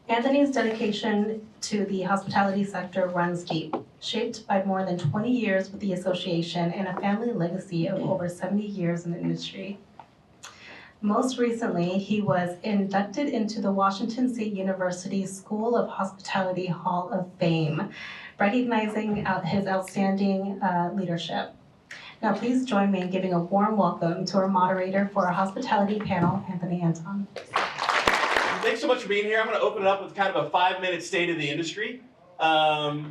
S1: Anthony's dedication to the hospitality sector runs deep, shaped by more than 20 years with the association and a family legacy of over 70 years in the industry. Most recently, he was inducted into the Washington State University School of Hospitality Hall of Fame, recognizing his outstanding leadership. Now, please join me in giving a warm welcome to our moderator for our hospitality panel, Anton.
S3: Thanks so much for being here. I'm going to open it up with kind of a 5-minute state of the industry.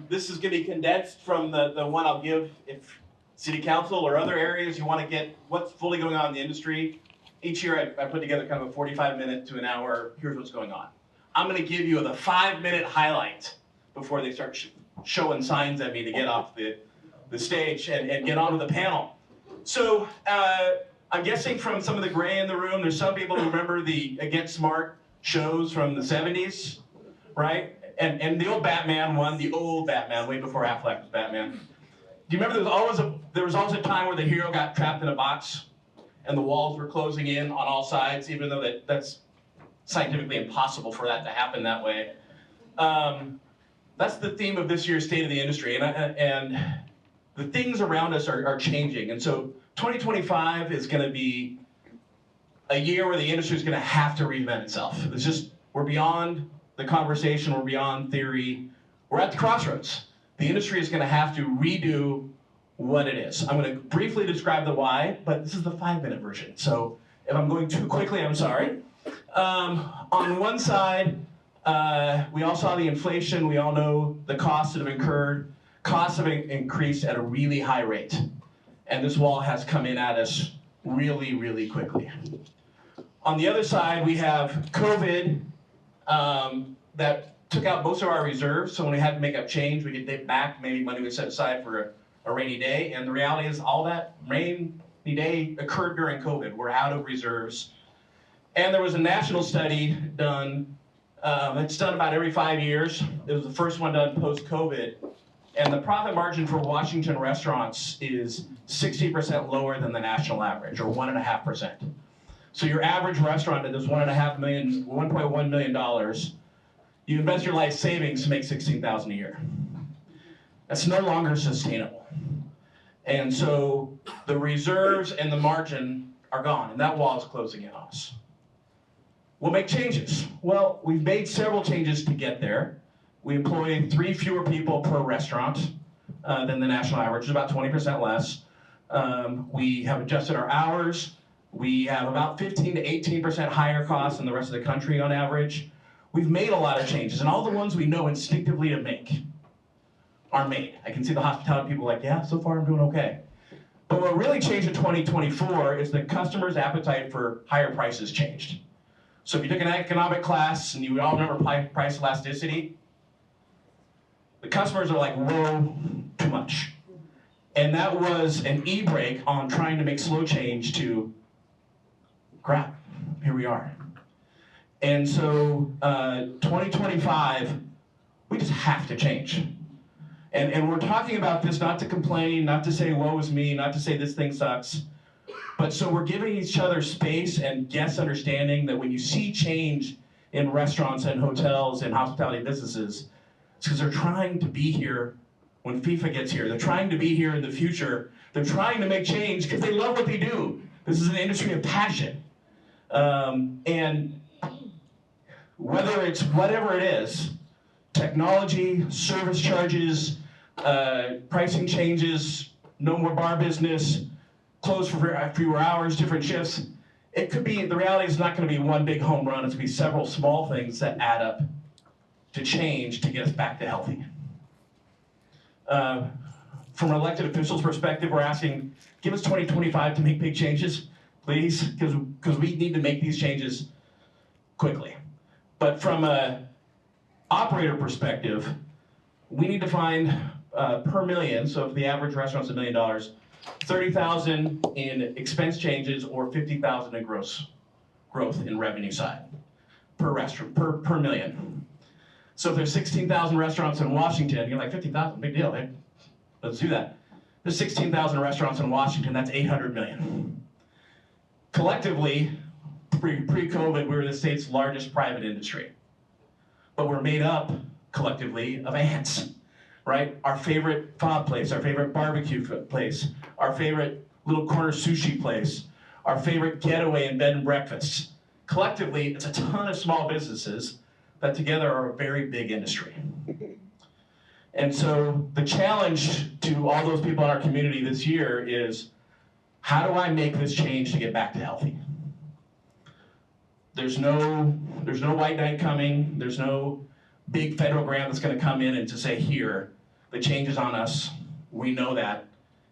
S3: This is going to be condensed from the one I'll give if City Council or other areas you want to get what's fully going on in the industry. Each year I put together kind of a 45-minute to an hour, here's what's going on. I'm going to give you the 5-minute highlight before they start showing signs at me to get off the stage and get on with the panel. So I'm guessing from some of the gray in the room, there's some people who remember the Get Smart shows from the 70s, right? And the old Batman one, the old Batman, way before Affleck was Batman. Do you remember there was always a time where the hero got trapped in a box and the walls were closing in on all sides, even though that's scientifically impossible for that to happen that way. That's the theme of this year's State of the Industry, and the things around us are changing. And so 2025 is going to be a year where the industry is going to have to reinvent itself. We're beyond the conversation, we're beyond theory, we're at the crossroads. The industry is going to have to redo what it is. I'm going to briefly describe the why, but this is the 5-minute version. So if I'm going too quickly, I'm sorry. On one side, we all saw the inflation. We all know the costs that have incurred. Costs have increased at a really high rate. And this wall has come in at us really, really quickly. On the other side, we have COVID that took out most of our reserves. So when we had to make up change, we could dip back. Maybe money was set aside for a rainy day. And the reality is all that rainy day occurred during COVID. We're out of reserves. And there was a national study done. It's done about every 5 years. It was the first one done post-COVID. And the profit margin for Washington restaurants is 60% lower than the national average, or 1.5%. So your average restaurant that does $1.1 million, you invest your life savings to make $16,000 a year. That's no longer sustainable. And so the reserves and the margin are gone, and that wall is closing in on us. We'll make changes. Well, we've made several changes to get there. We employ 3 fewer people per restaurant than the national average, about 20% less. We have adjusted our hours. We have about 15 to 18% higher costs than the rest of the country on average. We've made a lot of changes, and all the ones we know instinctively to make are made. I can see the hospitality people like, yeah, so far I'm doing okay. But what really changed in 2024 is the customer's appetite for higher prices changed. So if you took an economic class and you all remember price elasticity, the customers are like, whoa, too much. And that was an e-brake on trying to make slow change to, crap, here we are. And so 2025, we just have to change. And we're talking about this not to complain, not to say woe is me, not to say this thing sucks, but so we're giving each other space and guests understanding that when you see change in restaurants and hotels and hospitality businesses, it's because they're trying to be here when FIFA gets here. They're trying to be here in the future. They're trying to make change because they love what they do. This is an industry of passion. And whether it's whatever it is, technology, service charges, pricing changes, no more bar business, closed for fewer hours, different shifts, it could be, the reality is not going to be one big home run. It's going to be several small things that add up to change to get us back to healthy. From an elected officials' perspective, we're asking, give us 2025 to make big changes, please, because we need to make these changes quickly. But from an operator perspective, we need to find per million, so if the average restaurant's $1 million, $30,000 in expense changes or $50,000 in gross growth in revenue side per restaurant, per million. So if there's 16,000 restaurants in Washington, you're like 50,000, big deal, man. Let's do that. There's 16,000 restaurants in Washington, that's 800 million. Collectively, pre-COVID, we were the state's largest private industry. But we're made up, collectively, of ants, right? Our favorite pho place, our favorite barbecue place, our favorite little corner sushi place,
S10: our favorite getaway and bed and breakfasts. Collectively, it's a ton of small businesses that together are a very big industry. And so the challenge to all those people in our community this year is, how do I make this change to get back to healthy? There's no white knight coming. There's no big federal grant that's going to come in and to say, here, the change is on us. We know that,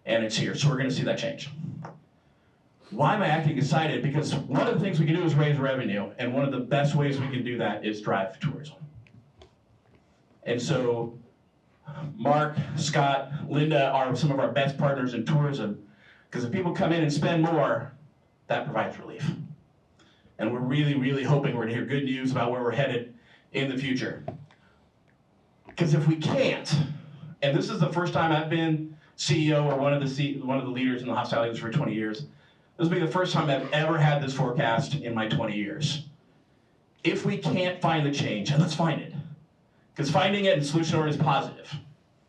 S10: and it's here. So we're going to see that change. Why am I acting excited? Because one of the things we can do is raise revenue, and one of the best ways we can do that is drive tourism. And so Mark, Scott, Linda are some of our best partners in tourism, because if people come in and spend more, that provides relief. And we're really, really hoping we're going to hear good news about where we're headed in the future. Because if we can't, and this is the first time I've been CEO or one of the leaders in the hospitality industry for 20 years, this will be the first time I've ever had this forecast in my 20 years. If we can't find the change, and let's find it, because finding it and solution order is positive,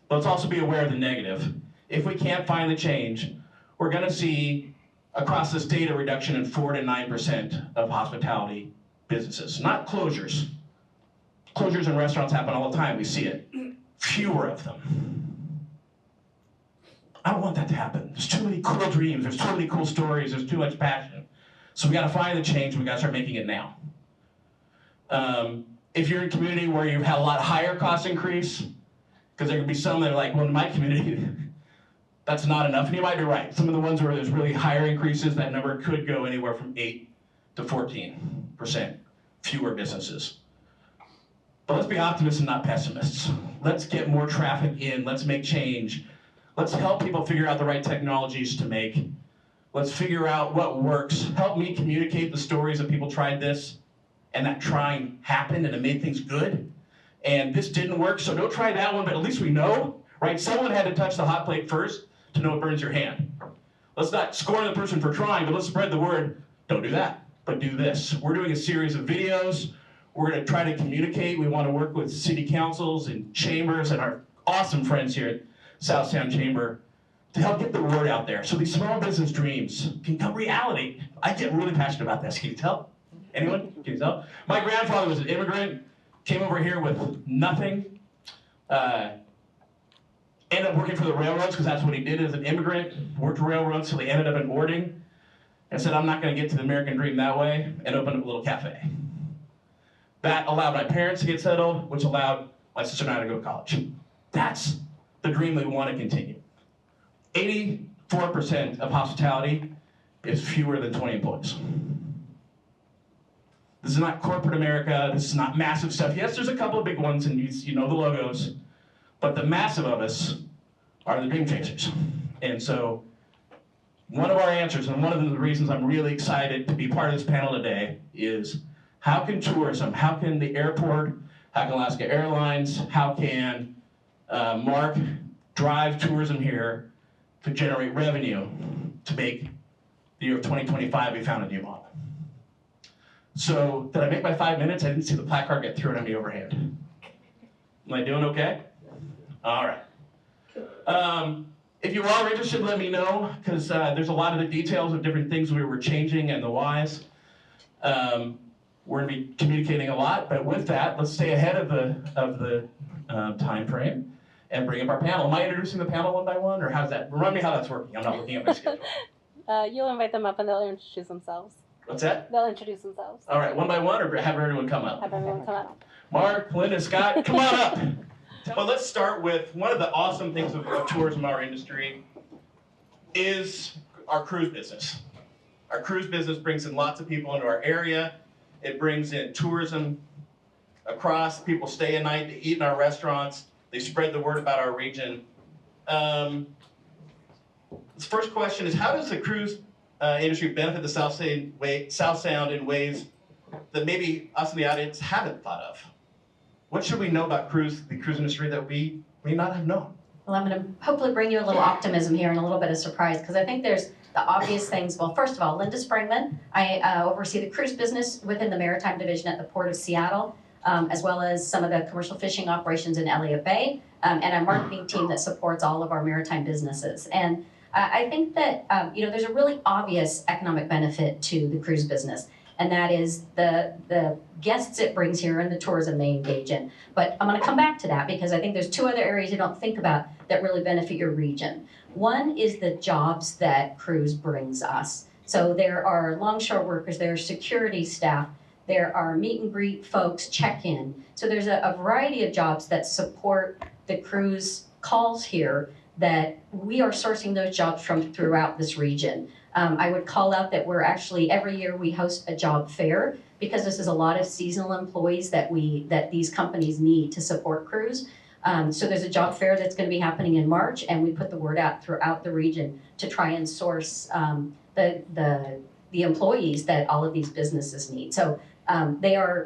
S10: but let's also be aware of the negative. If we can't find the change, we're going to see across the state a reduction in 4 to 9% of hospitality businesses, not closures. Closures in restaurants happen all the time, we see it. Fewer of them. I don't want that to happen. There's too many cool dreams, there's too many cool stories, there's too much passion. So we got to find the change, we got to start making it now. If you're in a community where you've had a lot higher cost increase, because there can be some that are like, well, in my community, that's not enough, and you might be right. Some of the ones where there's really higher increases, that number could go anywhere from 8 to 14% fewer businesses. But let's be optimists and not pessimists. Let's get more traffic in, let's make change. Let's help people figure out the right technologies to make. Let's figure out what works. Help me communicate the stories of people tried this, and that trying happened and it made things good. And this didn't work, so don't try that one, but at least we know, right? Someone had to touch the hot plate first to know it burns your hand. Let's not scorn the person for trying, but let's spread the word. Don't do that, but do this. We're doing a series of videos. We're going to try to communicate. We want to work with city councils and chambers and our awesome friends here at Southside Chamber to help get the word out there so these small business dreams can become reality. I get really passionate about this. Can you tell? Anyone? Can you tell? My grandfather was an immigrant, came over here with nothing, ended up working for the railroads because that's what he did as an immigrant, worked railroads till he ended up in boarding, and said, I'm not going to get to the American dream that way, and opened up a little cafe. That allowed my parents to get settled, which allowed my sister and I to go to college. That's the dream that we want to continue. 84% of hospitality is fewer than 20 employees. This is not corporate America, this is not massive stuff. Yes, there's a couple of big ones, and you know the logos, but the massive of us are the dream chasers. And so one of our answers, and one of the reasons I'm really excited to be part of this panel today, is how can tourism, how can the airport, how can Alaska Airlines, how can Mark drive tourism here to generate revenue to make the year of 2025 we found a new model. So, did I make my 5 minutes? I didn't see the placard get thrown at me overhand. Am I doing okay? All right. If you are interested, let me know, because there's a lot of the details of different things we were changing and the whys. We're going to be communicating a lot, but with that, let's stay ahead of the time frame and bring up our panel. Am I introducing the panel one by one, or how's that? Remind me how that's working. I'm not looking at my schedule.
S1: You'll invite them up and they'll introduce themselves.
S10: What's that?
S1: They'll introduce themselves.
S10: All right, one by one, or have everyone come up?
S1: Have everyone come up.
S10: Mark, Linda, Scott, come on up. Well, let's start with one of the awesome things of tourism, our industry, is our cruise business. Our cruise business brings in lots of people into our area. It brings in tourism across. People stay a night, they eat in our restaurants, they spread the word about our region. The first question is, how does the cruise industry benefit the South Sound in ways that maybe us in the audience haven't thought of? What should we know about the cruise industry that we may not have known?
S16: Well, I'm going to hopefully bring you a little optimism here and a little bit of surprise, because I think there's the obvious things. Well, first of all, Linda Springman. I oversee the cruise business within the Maritime Division at the Port of Seattle, as well as some of the commercial fishing operations in Elliott Bay, and a marketing team that supports all of our maritime businesses. And I think that, there's a really obvious economic benefit to the cruise business, and that is the guests it brings here and the tourism they engage in. But I'm gonna come back to that because I think there's two other areas you don't think about that really benefit your region. One is the jobs that cruise brings us. So there are longshore workers, there are security staff, there are meet and greet folks, check-in. So there's a variety of jobs that support the cruise calls here that we are sourcing those jobs from throughout this region. I would call out that we're actually, every year we host a job fair because this is a lot of seasonal employees that these companies need to support cruise. So there's a job fair that's gonna be happening in March, and we put the word out throughout the region to try and source the employees that all of these businesses need. So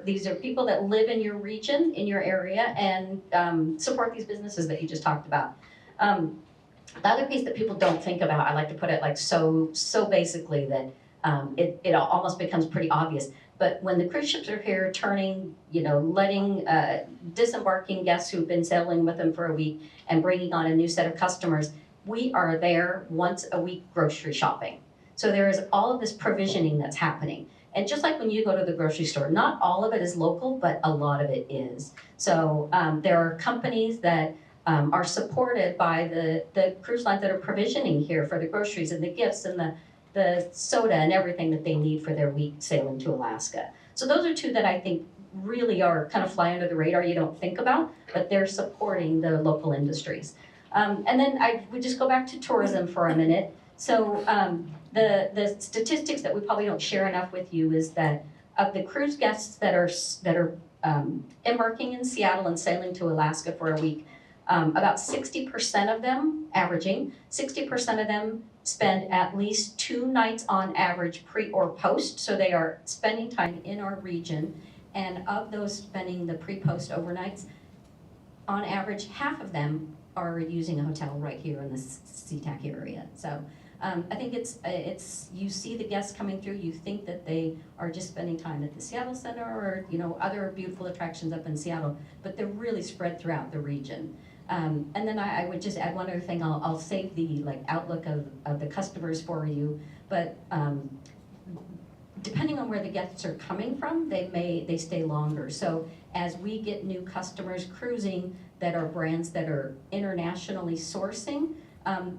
S16: these are people that live in your region, in your area, and support these businesses that you just talked about. The other piece that people don't think about, I like to put it like so basically that it almost becomes pretty obvious. But when the cruise ships are here turning, letting disembarking guests who've been sailing with them for a week and bringing on a new set of customers, we are there once a week grocery shopping. So there is all of this provisioning that's happening. And just like when you go to the grocery store, not all of it is local, but a lot of it is. So there are companies that are supported by the cruise lines that are provisioning here for the groceries and the gifts and the soda and everything that they need for their week sailing to Alaska. So those are two that I think really are kind of fly under the radar, you don't think about, but they're supporting the local industries. And then I would just go back to tourism for a minute. So the statistics that we probably don't share enough with you is that of the cruise guests that are embarking in Seattle and sailing to Alaska for a week, about 60% of them, averaging, 60% of them spend at least 2 nights on average pre or post. So they are spending time in our region. And of those spending the pre-post overnights, on average, half of them are using a hotel right here in the Sea-Tac area. So I think it's you see the guests coming through, you think that they are just spending time at the Seattle Center or other beautiful attractions up in Seattle, but they're really spread throughout the region. And then I would just add one other thing. I'll save the outlook of the customers for you, but depending on where the guests are coming from, they stay longer. So as we get new customers cruising that are brands that are internationally sourcing,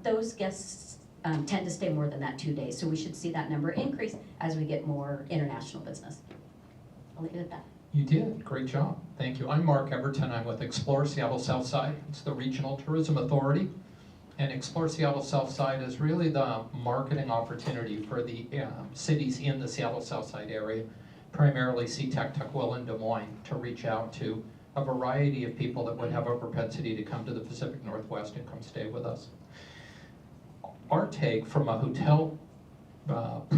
S16: those guests tend to stay more than that 2 days. So we should see that number increase as we get more international business. I'll leave it at that.
S17: You did, great job, thank you. I'm Mark Everton, I'm with Explore Seattle Southside. It's the Regional Tourism Authority. And Explore Seattle Southside is really the marketing opportunity for the cities in the Seattle Southside area, primarily Sea-Tac, Tukwila, and Des Moines, to reach out to a variety of people that would have a propensity to come to the Pacific Northwest and come stay with us. Our take from a hotel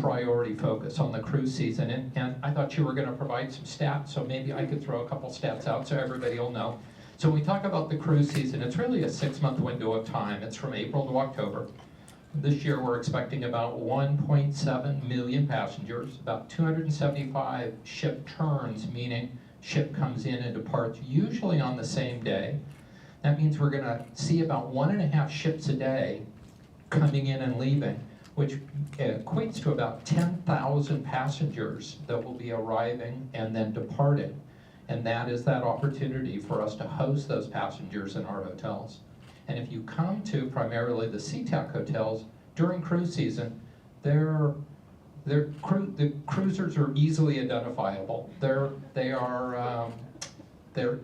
S17: priority focus on the cruise season, and I thought you were going to provide some stats, so maybe I could throw a couple stats out so everybody will know. So when we talk about the cruise season, it's really a 6-month window of time. It's from April to October. This year we're expecting about 1.7 million passengers, about 275 ship turns, meaning ship comes in and departs usually on the same day. That means we're going to see about 1.5 ships a day coming in and leaving, which equates to about 10,000 passengers that will be arriving and then departing. And that is that opportunity for us to host those passengers in our hotels. And if you come to primarily the Sea-Tac hotels during cruise season, the cruisers are easily identifiable. They're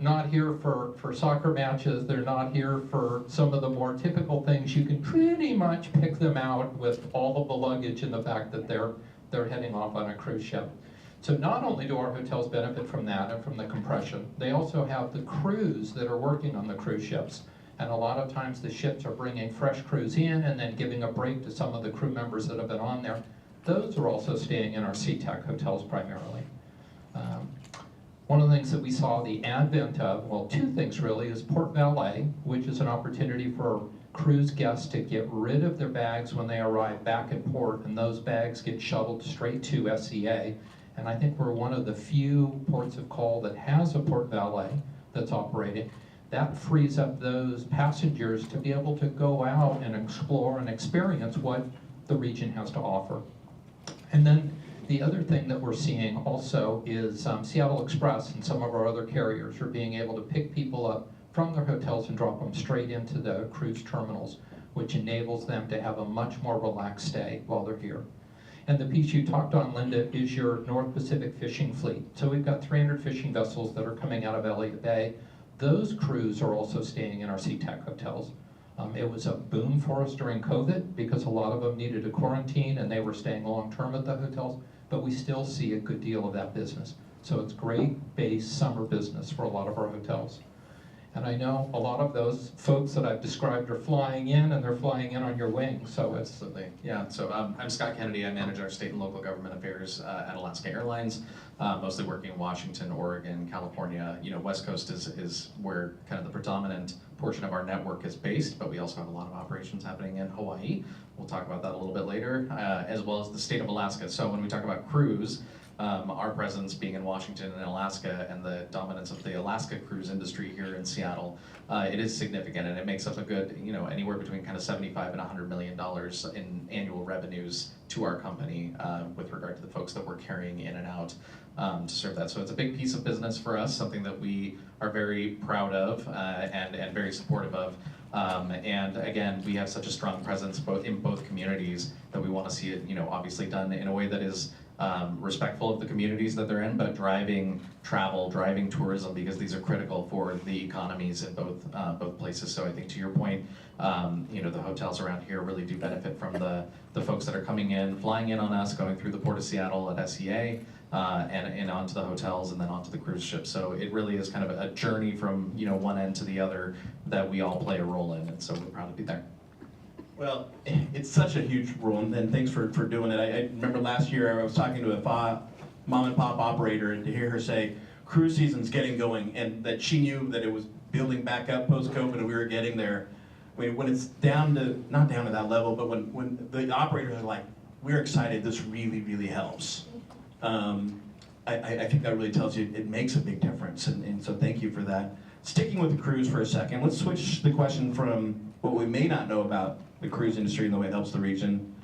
S17: not here for soccer matches. They're not here for some of the more typical things. You can pretty much pick them out with all of the luggage and the fact that they're heading off on a cruise ship. So not only do our hotels benefit from that and from the compression, they also have the crews that are working on the cruise ships. And a lot of times the ships are bringing fresh crews in and then giving a break to some of the crew members that have been on there. Those are also staying in our Sea-Tac hotels primarily. One of the things that we saw the advent of, well, 2 things really, is port valet, which is an opportunity for cruise guests to get rid of their bags when they arrive back at port, and those bags get shuttled straight to SCA. And I think we're one of the few ports of call that has a port valet that's operating. that frees up those passengers to be able to go out and explore and experience what the region has to offer. And then the other thing that we're seeing also is Seattle Express and some of our other carriers are being able to pick people up from their hotels and drop them straight into the cruise terminals, which enables them to have a much more relaxed stay while they're here. And the piece you talked on, Linda, is your North Pacific fishing fleet. So we've got 300 fishing vessels that are coming out of Elliott Bay. Those crews are also staying in our Sea-Tac hotels. It was a boom for us during COVID because a lot of them needed to quarantine and they were staying long-term at the hotels, but we still see a good deal of that business. So it's great base summer business for a lot of our hotels. And I know a lot of those folks that I've described are flying in, and they're flying in on your wing, so it's...
S18: Absolutely, yeah. So I'm Scott Kennedy. I manage our state and local government affairs at Alaska Airlines, mostly working in Washington, Oregon, California. You know, West Coast is where kind of the predominant portion of our network is based, but we also have a lot of operations happening in Hawaii. We'll talk about that a little bit later, as well as the state of Alaska. So when we talk about cruise, our presence being in Washington and Alaska and the dominance of the Alaska cruise industry here in Seattle, it is significant, and it makes up a good, you know, anywhere between kind of $75 and $100 million in annual revenues to our company with regard to the folks that we're carrying in and out to serve that. So it's a big piece of business for us, something that we are very proud of and very supportive of. And again, we have such a strong presence in both communities that we want to see it, you know, obviously done in a way that is respectful of the communities that they're in, but driving travel, driving tourism, because these are critical for the economies in both places. So I think to your point, you know, the hotels around here really do benefit from the folks that are coming in, flying in on us, going through the Port of Seattle at SEA, and onto the hotels and then onto the cruise ship. So it really is kind of a journey from, you know, one end to the other that we all play a role in, and so we're proud to be there.
S3: Well, it's such a huge role, and thanks for doing it. I remember last year I was talking to a mom and pop operator, and to hear her say cruise season's getting going, and that she knew that it was building back up post-COVID and we were getting there. I mean, when it's down to, not down to that level, but when the operators are like, we're excited, this really, really helps. I think that really tells you it makes a big difference, and so thank you for that. Sticking with the cruise for a second, let's switch the question from what we may not know about the cruise industry and the way it helps the region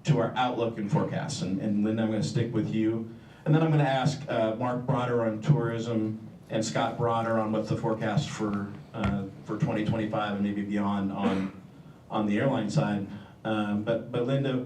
S3: to our outlook and forecasts. And Linda, I'm going to stick with you. And then I'm going to ask Mark Broader on tourism and Scott Broader on what's the forecast for 2025 and maybe beyond on the airline side. But Linda,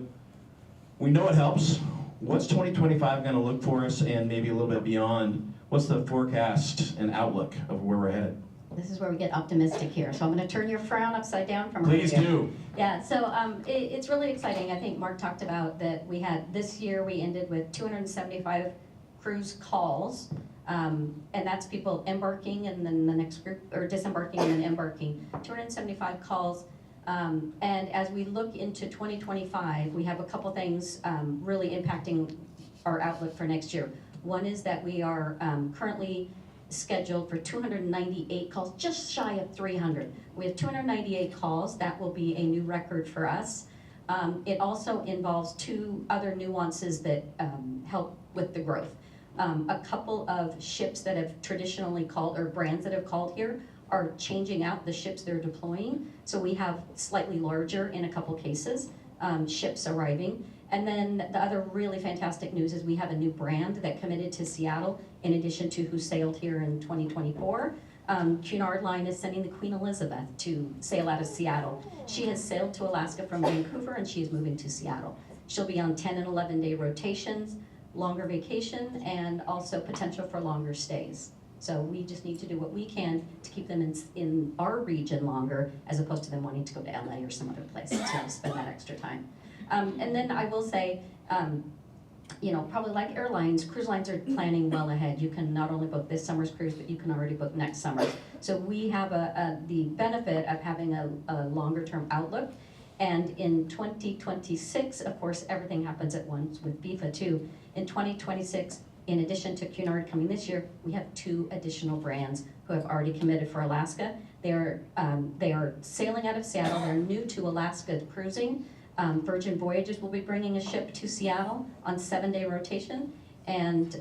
S3: we know it helps. What's 2025 going to look for us, and maybe a little bit beyond? What's the forecast and outlook of where we're headed?
S16: This is where we get optimistic here. So I'm going to turn your frown upside down from
S3: Please
S16: earlier.
S3: do.
S16: Yeah, so it's really exciting. I think Mark talked about that we had, this year we ended with 275 cruise calls. And that's people embarking and then the next group, or disembarking and then embarking. 275 calls. And as we look into 2025, we have a couple things really impacting our outlook for next year. One is that we are currently scheduled for 298 calls, just shy of 300. We have 298 calls. That will be a new record for us. It also involves two other nuances that help with the growth. A couple of ships that have traditionally called, or brands that have called here, are changing out the ships they're deploying. So we have slightly larger, in a couple cases, ships arriving. And then the other really fantastic news is we have a new brand that committed to Seattle, in addition to who sailed here in 2024. Cunard Line is sending the Queen Elizabeth to sail out of Seattle. She has sailed to Alaska from Vancouver, and she is moving to Seattle. She'll be on 10 and 11-day rotations, longer vacation, and also potential for longer stays. So we just need to do what we can to keep them in our region longer, as opposed to them wanting to go to LA or some other place to spend that extra time. And then I will say, you know, probably like airlines, cruise lines are planning well ahead. You can not only book this summer's cruise, but you can already book next summer. So we have the benefit of having a longer term outlook. And in 2026, of course, everything happens at once with FIFA too. In 2026, in addition to Cunard coming this year, we have 2 additional brands who have already committed for Alaska. They are sailing out of Seattle. They're new to Alaska cruising. Virgin Voyages will be bringing a ship to Seattle on 7-day rotation. And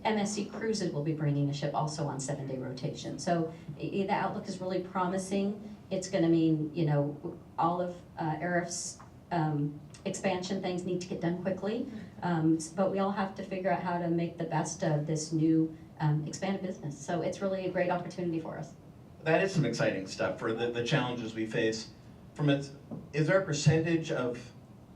S16: MSC Cruises will be bringing a ship also on 7-day rotation. So the outlook is really promising. It's going to mean, you know, all of Arif's expansion things need to get done quickly. But we all have to figure out how to make the best of this new expanded business. So it's really a great opportunity for us.
S10: That is some exciting stuff for the challenges we face. Is there a percentage of,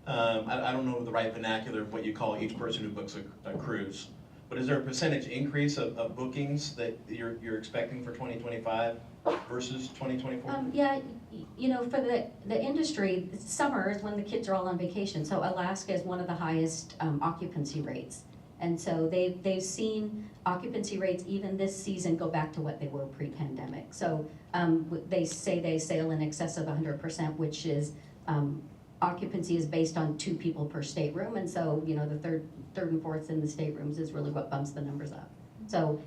S10: I don't know the right vernacular of what you call each person who books a cruise, but is there a percentage increase of bookings that you're expecting for 2025 versus 2024?
S16: Yeah, you know, for the industry, summer is when the kids are all on vacation. So Alaska is one of the highest occupancy rates. And so they've seen occupancy rates even this season go back to what they were pre-pandemic. So they say they sail in excess of 100%, which is occupancy is based on 2 people per stateroom. And so, you know, the third and fourth in the staterooms is really what bumps the numbers up. So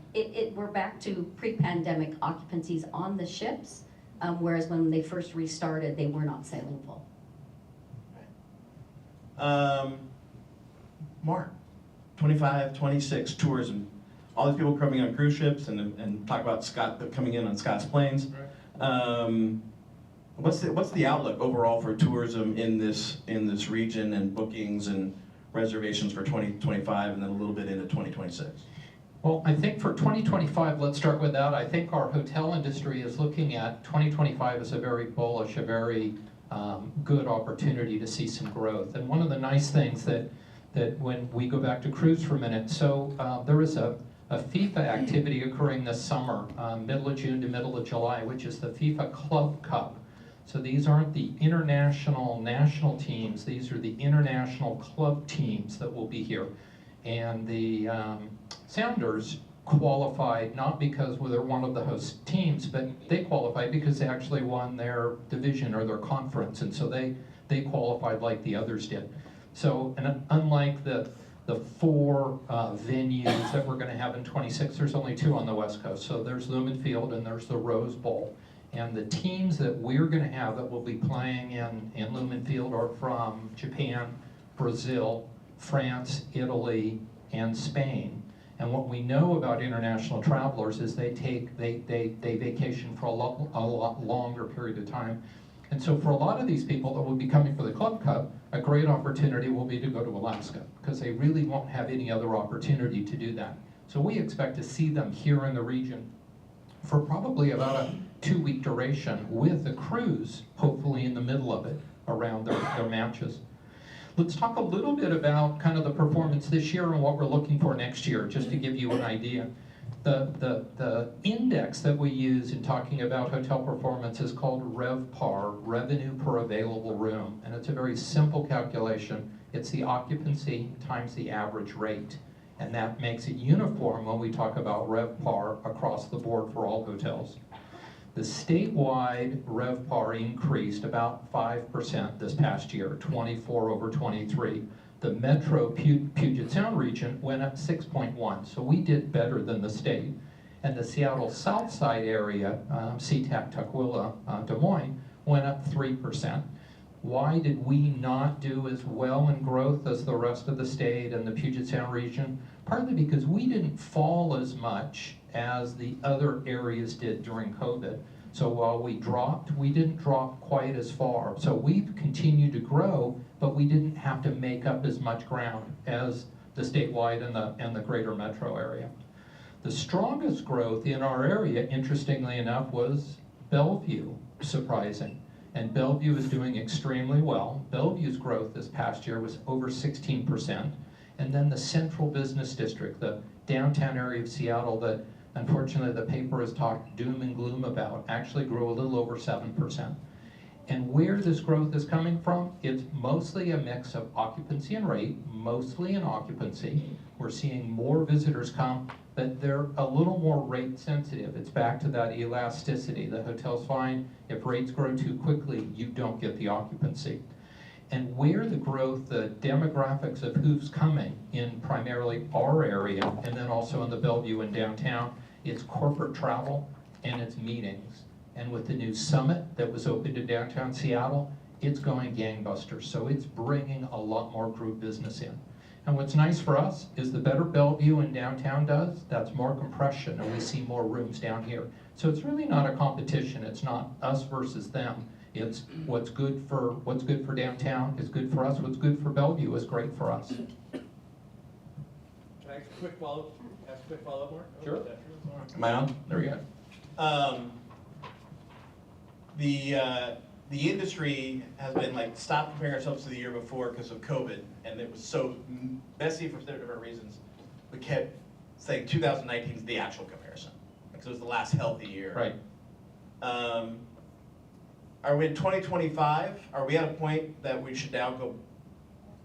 S16: we're back to pre-pandemic occupancies on the ships, whereas when they first restarted, they were not sailing full.
S10: Mark, 25, 26 tourism. All these people coming on cruise ships and talk about Scott coming in on Scott's planes. What's the outlook overall for tourism in this region and bookings and reservations for 2025 and then a little bit into 2026?
S17: Well, I think for 2025, let's start with that. I think our hotel industry is looking at 2025 as a very bullish, a very good opportunity to see some growth. And one of the nice things that when we go back to cruise for a minute, so there is a FIFA activity occurring this summer, middle of June to middle of July, which is the FIFA Club Cup. So these aren't the international national teams, these are the international club teams that will be here. And the Sounders qualified not because they're one of the host teams, but they qualified because they actually won their division or their conference, and so they qualified like the others did. So, and unlike the 4 venues that we're going to have in 26, there's only 2 on the West Coast. So there's Lumen Field and there's the Rose Bowl. And the teams that we're going to have that will be playing in Lumen Field are from Japan, Brazil, France, Italy, and Spain. And what we know about international travelers is they vacation for a lot longer period of time. And so for a lot of these people that will be coming for the Club Cup, a great opportunity will be to go to Alaska because they really won't have any other opportunity to do that. So we expect to see them here in the region for probably about a 2-week duration with a cruise, hopefully in the middle of it, around their matches. Let's talk a little bit about kind of the performance this year and what we're looking for next year, just to give you an idea. The index that we use in talking about hotel performance is called RevPAR, Revenue Per Available Room, and it's a very simple calculation. It's the occupancy times the average rate, and that makes it uniform when we talk about RevPAR across the board for all hotels. The statewide RevPAR increased about 5% this past year, 24 over 23. The Metro Puget Sound region went up 6.1, so we did better than the state. And the Seattle Southside area, Sea-Tac, Tukwila, Des Moines, went up 3%. Why did we not do as well in growth as the rest of the state and the Puget Sound region? Partly because we didn't fall as much as the other areas did during COVID. So while we dropped, we didn't drop quite as far. So we've continued to grow, but we didn't have to make up as much ground as the statewide and the greater metro area. The strongest growth in our area, interestingly enough, was Bellevue, surprising. And Bellevue is doing extremely well. Bellevue's growth this past year was over 16%. And then the central business district, the downtown area of Seattle that unfortunately the paper has talked doom and gloom about, actually grew a little over 7%. And where this growth is coming from, it's mostly a mix of occupancy and rate, mostly in occupancy. We're seeing more visitors come, but they're a little more rate sensitive. It's back to that elasticity. The hotels find if rates grow too quickly, you don't get the occupancy. And where the growth, the demographics of who's coming in primarily our area, and then also in the Bellevue and downtown, it's corporate travel and it's meetings. And with the new summit that was opened in downtown Seattle, it's going gangbusters. So it's bringing a lot more group business in. And what's nice for us is the better Bellevue and downtown does, that's more compression, and we see more rooms down here. So it's really not a competition. It's not us versus them. It's what's good for downtown is good for us. What's good for Bellevue is great for us.
S7: Can I ask a quick follow-up, Mark?
S10: Sure. Am I on? There we go. The industry has been like, stop comparing ourselves to the year before because of COVID, and it was so messy for different reasons. We kept saying 2019 is the actual comparison because it was the last healthy year.
S17: Right.
S10: Are we in 2025? Are we at a point that we should now go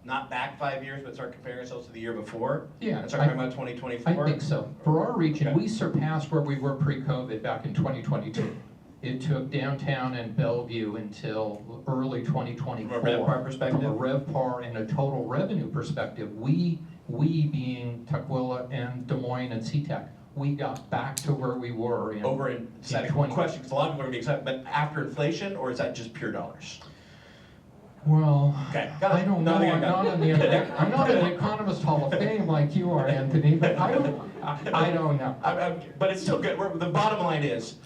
S10: not back 5 years, but start comparing ourselves to the year before?
S17: Yeah.
S10: And start talking about 2024?
S17: I think so. For our region,
S10: Okay.
S17: we surpassed where we were pre-COVID back in 2022. It took downtown and Bellevue until early 2024.
S10: From a RevPAR perspective?
S17: From a RevPAR and a total revenue perspective, we being Tukwila and Des Moines and Sea-Tac, we got back to where we were in
S10: Over in, second question, because a lot of people are going to be excited, but after inflation, or is that just pure dollars?
S17: Well,
S10: Okay,
S17: I don't know. I'm not an economist hall of fame like you are, Anthony, but I don't know.
S10: But it's still good. The bottom line is,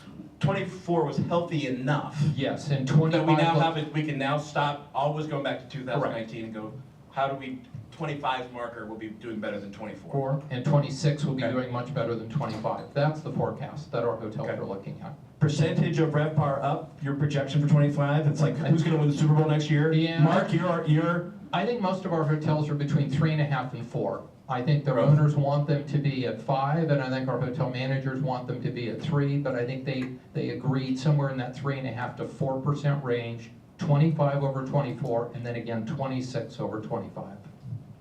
S10: 24 was healthy enough.
S17: Yes, and 25.
S10: That we now have it. We can now stop always going back to 2019 and go, how do we? 25's marker will be doing better than 24.
S17: And 26 will be doing much better than 25. That's the forecast that our hotels are looking at.
S10: Percentage of RevPAR up, your projection for 25? It's like, who's going to win the Super Bowl next year?
S17: Yeah.
S10: Mark, you're...
S17: I think most of our hotels are between 3.5 and 4. I think their owners want them to be at 5, and I think our hotel managers want them to be at 3, but I think they agreed somewhere in that 3.5 to 4% range, 25 over 24, and then again 26 over 25.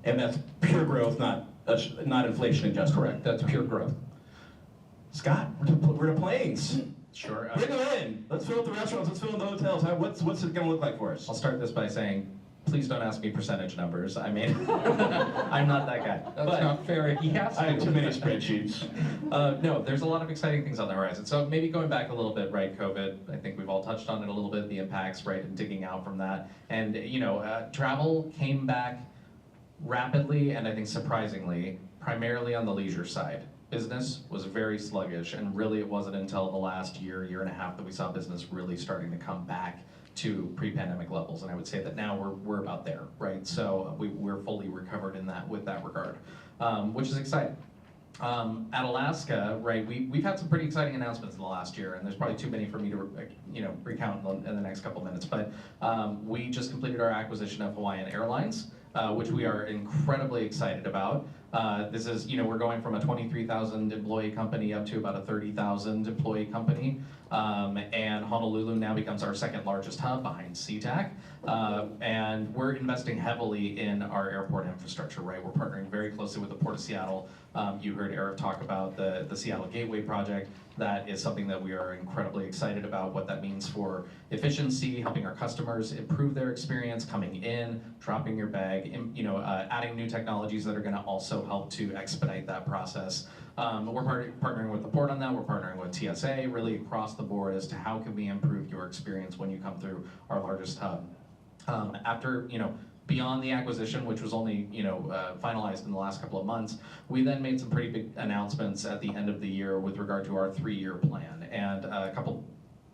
S10: And that's pure growth, not inflation adjusted.
S17: Correct, that's pure growth.
S10: Scott, we're to planes.
S18: Sure.
S10: Bring them in. Let's fill up the restaurants. Let's fill in the hotels. What's it going to look like for us?
S18: I'll start this by saying, please don't ask me percentage numbers. I mean, I'm not that guy.
S17: That's not fair. He has to.
S10: I have too many spreadsheets.
S18: No, there's a lot of exciting things on the horizon. So maybe going back a little bit, right, COVID, I think we've all touched on it a little bit, the impacts, right, and digging out from that. And, travel came back rapidly and I think surprisingly, primarily on the leisure side. Business was very sluggish, and really it wasn't until the last year and a half that we saw business really starting to come back to pre-pandemic levels. And I would say that now we're about there, right? So we're fully recovered in that with that regard, which is exciting. At Alaska, right, we've had some pretty exciting announcements in the last year, and there's probably too many for me to recount in the next couple minutes. But we just completed our acquisition of Hawaiian Airlines, which we are incredibly excited about. This is, we're going from a 23,000 employee company up to about a 30,000 employee company. And Honolulu now becomes our second largest hub behind Sea-Tac. And we're investing heavily in our airport infrastructure, right? We're partnering very closely with the Port of Seattle. You heard Arif talk about the Seattle Gateway project. That is something that we are incredibly excited about, what that means for efficiency, helping our customers improve their experience coming in, dropping your bag, adding new technologies that are going to also help to expedite that process. We're partnering with the port on that. We're partnering with TSA, really across the board as to how can we improve your experience when you come through our largest hub. After, beyond the acquisition, which was only finalized in the last couple of months, we then made some pretty big announcements at the end of the year with regard to our 3-year plan. And a couple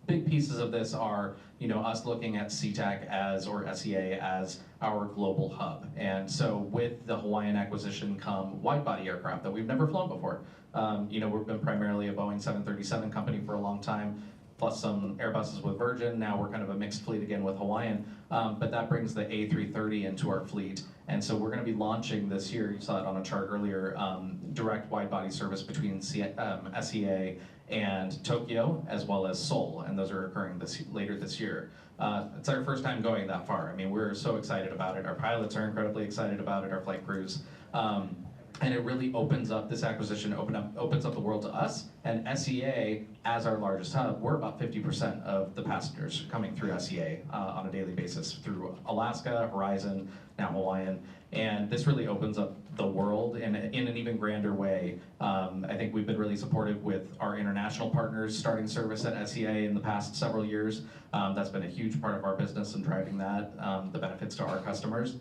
S18: big pieces of this are us looking at Sea-Tac or SEA as our global hub. And so with the Hawaiian acquisition come wide-body aircraft that we've never flown before. We've been primarily a Boeing 737 company for a long time, plus some Airbuses with Virgin. Now we're kind of a mixed fleet again with Hawaiian, but that brings the A330 into our fleet. And so we're going to be launching this year, you saw it on a chart earlier, direct wide-body service between SEA and Tokyo, as well as Seoul, and those are occurring later this year. It's our first time going that far. I mean, we're so excited about it. Our pilots are incredibly excited about it, our flight crews. And it really opens up, this acquisition opens up the world to us, and SEA, as our largest hub, we're about 50% of the passengers coming through SEA on a daily basis through Alaska, Horizon, now Hawaiian, and this really opens up the world in an even grander way. I think we've been really supportive with our international partners starting service at SEA in the past several years. That's been a huge part of our business and driving that, the benefits to our customers.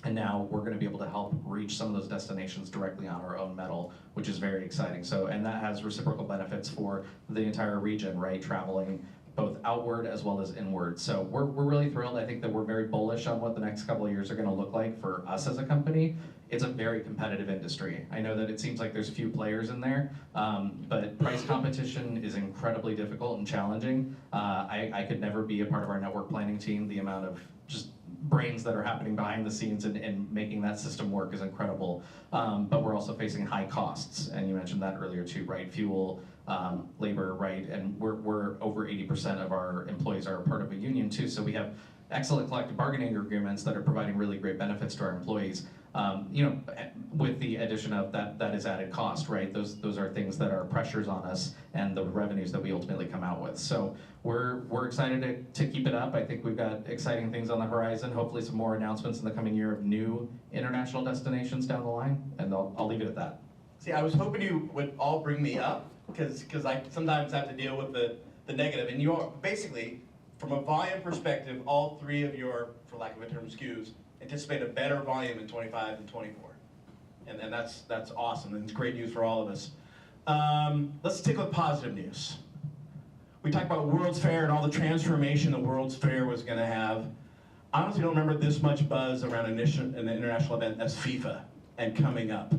S18: And now we're going to be able to help reach some of those destinations directly on our own metal, which is very exciting. So, and that has reciprocal benefits for the entire region, right? Traveling both outward as well as inward. So we're really thrilled. I think that we're very bullish on what the next couple of years are going to look like for us as a company. It's a very competitive industry. I know that it seems like there's a few players in there, but price competition is incredibly difficult and challenging. I could never be a part of our network planning team. The amount of just brains that are happening behind the scenes and making that system work is incredible. But we're also facing high costs, and you mentioned that earlier too, right? Fuel, labor, right? And we're over 80% of our employees are part of a union too, so we have excellent collective bargaining agreements that are providing really great benefits to our employees. With the addition of that is added cost, right? Those are things that are pressures on us and the revenues that we ultimately come out with. So we're excited to keep it up. I think we've got exciting things on the horizon. Hopefully some more announcements in the coming year of new international destinations down the line, and I'll leave it at that.
S10: See, I was hoping you would all bring me up because I sometimes have to deal with the negative. And you're basically, from a volume perspective, all three of your, for lack of a term, SKUs anticipate a better volume in 25 and 24. And that's awesome, and it's great news for all of us. Let's stick with positive news. We talked about World's Fair and all the transformation the World's Fair was going to have. I honestly don't remember this much buzz around an international event as FIFA and coming up.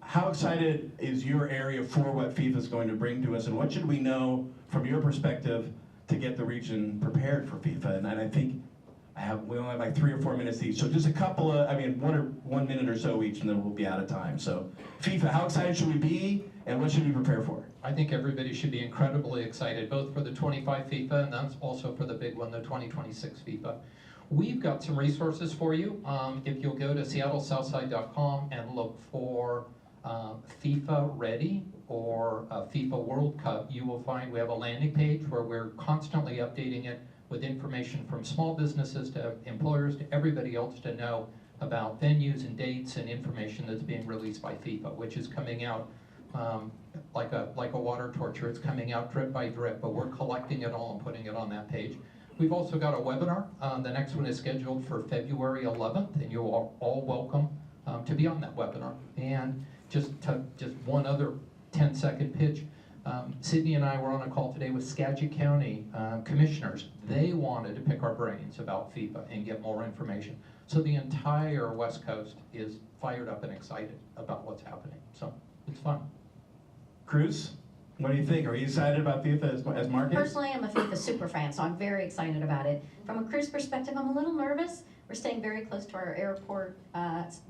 S10: How excited is your area for what FIFA is going to bring to us, and what should we know from your perspective to get the region prepared for FIFA? And I think we only have like 3 or 4 minutes each, so just a couple of, 1 minute or so each, and then we'll be out of time. So FIFA, how excited should we be, and what should we prepare for?
S17: I think everybody should be incredibly excited, both for the 25 FIFA and that's also for the big one, the 2026 FIFA. We've got some resources for you. If you'll go to SeattleSouthside.com and look for FIFA Ready or FIFA World Cup, you will find we have a landing page where we're constantly updating it with information from small businesses to employers to everybody else to know about venues and dates and information that's being released by FIFA, which is coming out like a water torture. It's coming out drip by drip, but we're collecting it all and putting it on that page. We've also got a webinar. The next one is scheduled for February 11th, and you're all welcome to be on that webinar. And just one other 10-second pitch. Sydney and I were on a call today with Skagit County commissioners. They wanted to pick our brains about FIFA and get more information. So the entire West Coast is fired up and excited about what's happening. So it's fun.
S10: Cruz, what do you think? Are you excited about FIFA as Mark is?
S16: Personally, I'm a FIFA super fan, so I'm very excited about it. From a cruise perspective, I'm a little nervous. We're staying very close to our airport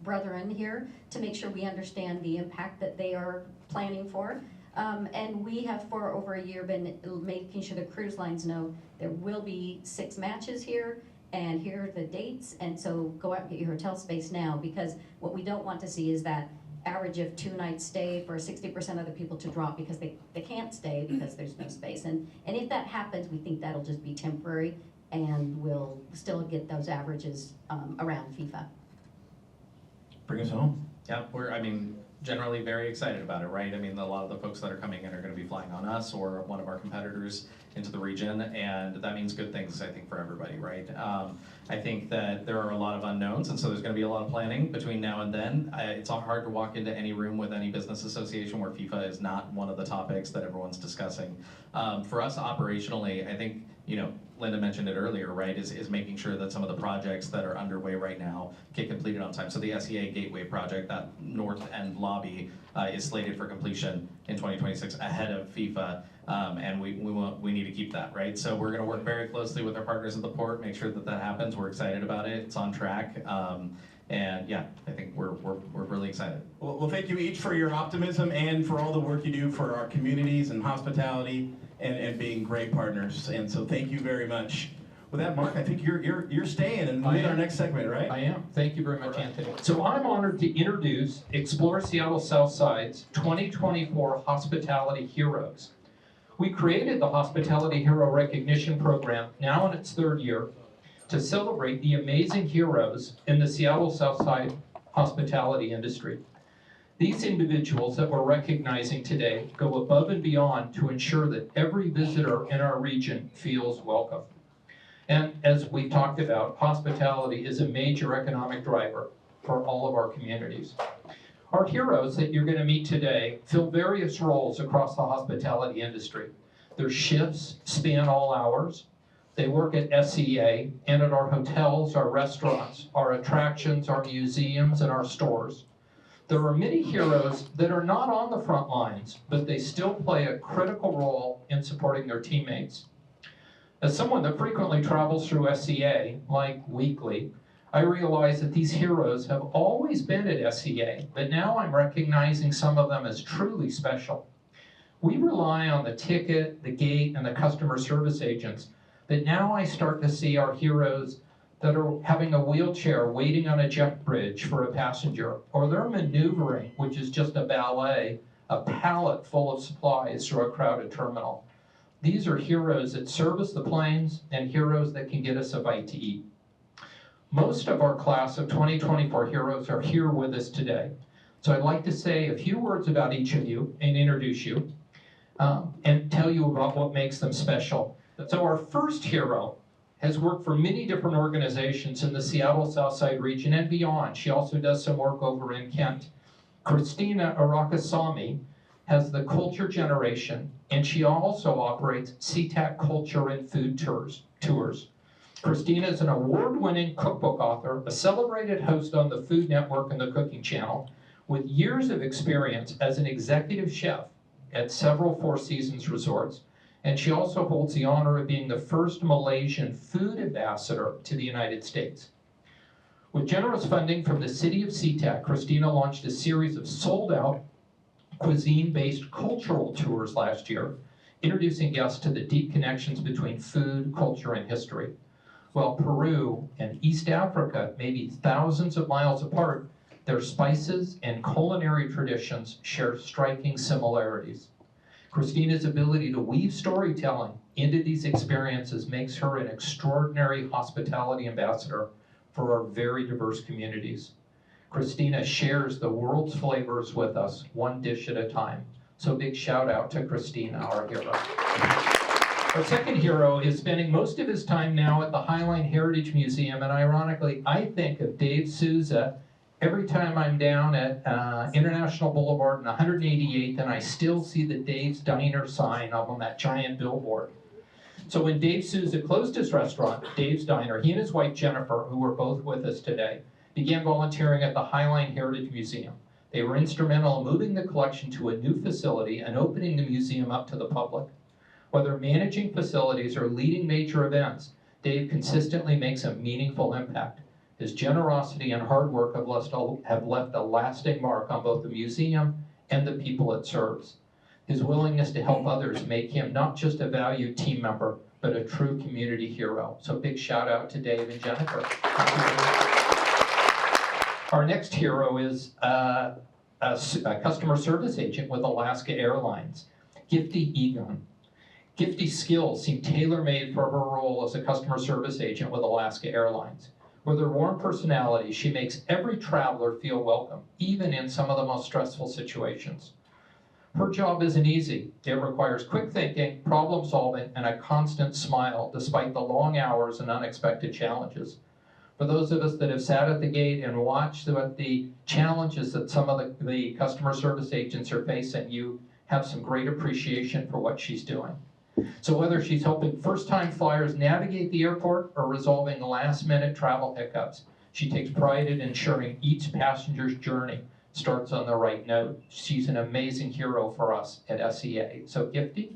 S16: brethren here to make sure we understand the impact that they are planning for. And we have for over a year been making sure the cruise lines know there will be 6 matches here, and here are the dates, and so go out and get your hotel space now, because what we don't want to see is that average of 2 nights stay for 60% of the people to drop because they can't stay because there's no space. And if that happens, we think that'll just be temporary, and we'll still get those averages around FIFA.
S10: Bring us home.
S18: Yeah, generally very excited about it, right? A lot of the folks that are coming in are going to be flying on us or one of our competitors into the region, and that means good things, I think, for everybody, right? I think that there are a lot of unknowns, and so there's going to be a lot of planning between now and then. It's hard to walk into any room with any business association where FIFA is not one of the topics that everyone's discussing. For us operationally, I think, Linda mentioned it earlier, right, is making sure that some of the projects that are underway right now get completed on time. So the SEA Gateway project, that north end lobby, is slated for completion in 2026 ahead of FIFA, and we need to keep that, right? So we're going to work very closely with our partners at the port, make sure that happens. We're excited about it. It's on track. And yeah, I think we're really excited.
S10: Well, thank you each for your optimism and for all the work you do for our communities and hospitality and being great partners. And so thank you very much. With that, Mark, I think you're staying and lead our next segment, right?
S17: I am. Thank you very much, Anthony. So I'm honored to introduce Explore Seattle Southside's 2024 Hospitality Heroes. We created the Hospitality Hero Recognition Program, now in its 3rd year, to celebrate the amazing heroes in the Seattle Southside hospitality industry. These individuals that we're recognizing today go above and beyond to ensure that every visitor in our region feels welcome. And as we talked about, hospitality is a major economic driver for all of our communities. Our heroes that you're going to meet today fill various roles across the hospitality industry. Their shifts span all hours. They work at SEA and at our hotels, our restaurants, our attractions, our museums, and our stores. There are many heroes that are not on the front lines, but they still play a critical role in supporting their teammates. As someone that frequently travels through SEA, like weekly, I realize that these heroes have always been at SEA, but now I'm recognizing some of them as truly special. We rely on the ticket, the gate, and the customer service agents, but now I start to see our heroes that are having a wheelchair waiting on a jet bridge for a passenger, or they're maneuvering, which is just a ballet, a pallet full of supplies through a crowded terminal. These are heroes that service the planes and heroes that can get us a bite to eat. Most of our class of 2024 heroes are here with us today. So I'd like to say a few words about each of you and introduce you and tell you about what makes them special. So our first hero has worked for many different organizations in the Seattle Southside region and beyond. She also does some work over in Kent. Christina Arakasamy has the Culture Generation, and she also operates Sea-Tac Culture and Food Tours. Christina is an award-winning cookbook author, a celebrated host on the Food Network and the Cooking Channel, with years of experience as an executive chef at several Four Seasons resorts, and she also holds the honor of being the first Malaysian food ambassador to the United States. With generous funding from the city of Sea-Tac, Christina launched a series of sold-out cuisine-based cultural tours last year, introducing guests to the deep connections between food, culture, and history. While Peru and East Africa may be thousands of miles apart, their spices and culinary traditions share striking similarities. Christina's ability to weave storytelling into these experiences makes her an extraordinary hospitality ambassador for our very diverse communities. Christina shares the world's flavors with us, one dish at a time. So big shout out to Christina, our hero. Our second hero is spending most of his time now at the Highline Heritage Museum, and ironically, I think of Dave Souza every time I'm down at International Boulevard and 188th, and I still see the Dave's Diner sign up on that giant billboard. So when Dave Souza closed his restaurant, Dave's Diner, he and his wife Jennifer, who were both with us today, began volunteering at the Highline Heritage Museum. They were instrumental in moving the collection to a new facility and opening the museum up to the public. Whether managing facilities or leading major events, Dave consistently makes a meaningful impact. His generosity and hard work have left a lasting mark on both the museum and the people it serves. His willingness to help others make him not just a valued team member, but a true community hero. So big shout out to Dave and Jennifer. Our next hero is a customer service agent with Alaska Airlines, Gifty Egon. Gifty's skills seem tailor-made for her role as a customer service agent with Alaska Airlines. With her warm personality, she makes every traveler feel welcome, even in some of the most stressful situations. Her job isn't easy. It requires quick thinking, problem solving, and a constant smile, despite the long hours and unexpected challenges. For those of us that have sat at the gate and watched the challenges that some of the customer service agents are facing, you have some great appreciation for what she's doing. So whether she's helping first-time flyers navigate the airport or resolving last-minute travel hiccups, she takes pride in ensuring each passenger's journey starts on the right note. She's an amazing hero for us at SEA. So Gifty.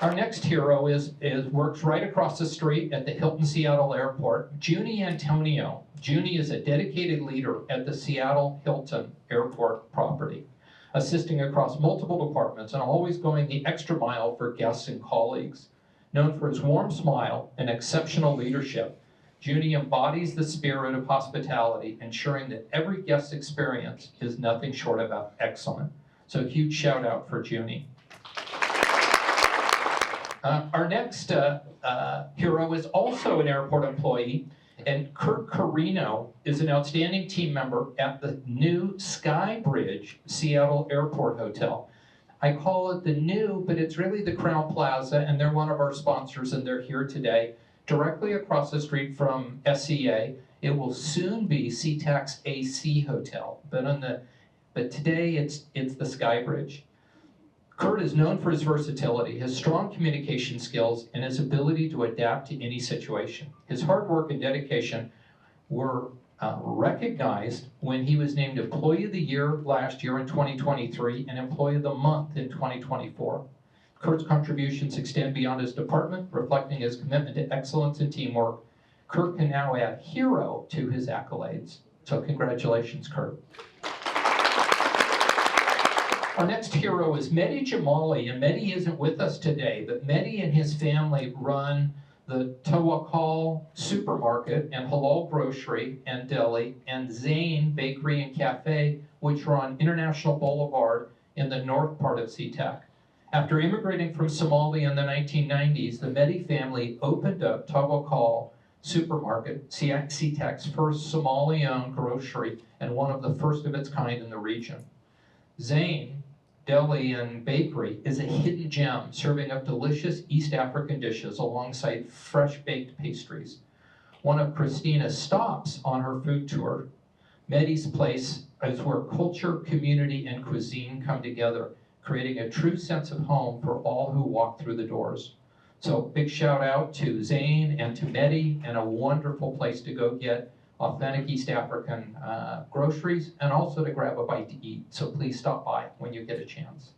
S17: Our next hero works right across the street at the Hilton Seattle Airport, Junie Antonio. Junie is a dedicated leader at the Seattle Hilton Airport property, assisting across multiple departments and always going the extra mile for guests and colleagues. Known for his warm smile and exceptional leadership, Junie embodies the spirit of hospitality, ensuring that every guest experience is nothing short of excellent. So a huge shout out for Junie. Our next hero is also an airport employee, and Kurt Carino is an outstanding team member at the new Skybridge Seattle Airport Hotel. I call it the new, but it's really the Crown Plaza, and they're one of our sponsors, and they're here today, directly across the street from SCA. It will soon be Sea-Tac's AC Hotel, but today it's the Sky Bridge. Kurt is known for his versatility, his strong communication skills, and his ability to adapt to any situation. His hard work and dedication were recognized when he was named Employee of the Year last year in 2023 and Employee of the Month in 2024. Kurt's contributions extend beyond his department, reflecting his commitment to excellence and teamwork. Kurt can now add hero to his accolades. So congratulations, Kurt. Our next hero is Mehdi Jamali, and Mehdi isn't with us today, but Mehdi and his family run the Tawakal Supermarket and Halal Grocery and Deli and Zane Bakery and Cafe, which are on International Boulevard in the north part of Sea-Tac. After immigrating from Somalia in the 1990s, the Mehdi family opened up Tawakal Supermarket, Sea-Tac's first Somali-owned grocery and one of the first of its kind in the region. Zane Deli and Bakery is a hidden gem, serving up delicious East African dishes alongside fresh baked pastries. One of Christina's stops on her food tour, Mehdi's place is where culture, community, and cuisine come together, creating a true sense of home for all who walk through the doors. So big shout out to Zane and to Mehdi, and a wonderful place to go get authentic East African groceries, and also to grab a bite to eat. So please stop by when you get a chance.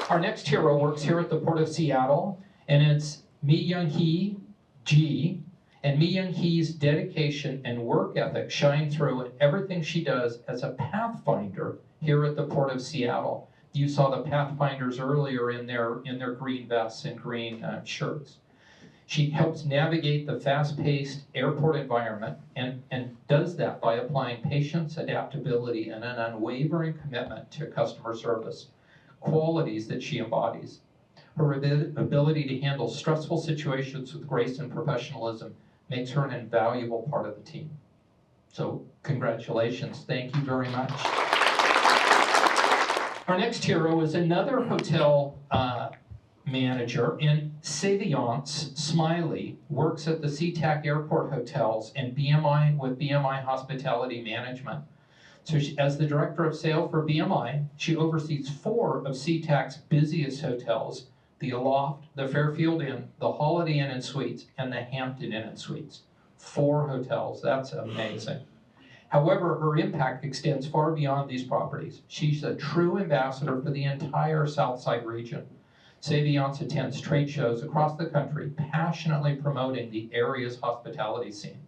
S17: Our next hero works here at the Port of Seattle, and it's Mi Young Hee G. And Mi Young Hee's dedication and work ethic shine through in everything she does as a pathfinder here at the Port of Seattle. You saw the pathfinders earlier in their green vests and green shirts. She helps navigate the fast-paced airport environment and does that by applying patience, adaptability, and an unwavering commitment to customer service, qualities that she embodies. Her ability to handle stressful situations with grace and professionalism makes her an invaluable part of the team. So congratulations. Thank you very much. Our next hero is another hotel manager, and Saviance Smiley works at the Sea-Tac Airport hotels and with BMI Hospitality Management. So as the director of sales for BMI, she oversees 4 of Sea-Tac's busiest hotels: the Aloft, the Fairfield Inn, the Holiday Inn and Suites, and the Hampton Inn and Suites. 4 hotels, that's amazing. However, her impact extends far beyond these properties. She's a true ambassador for the entire Southside region. Saviance attends trade shows across the country, passionately promoting the area's hospitality scene.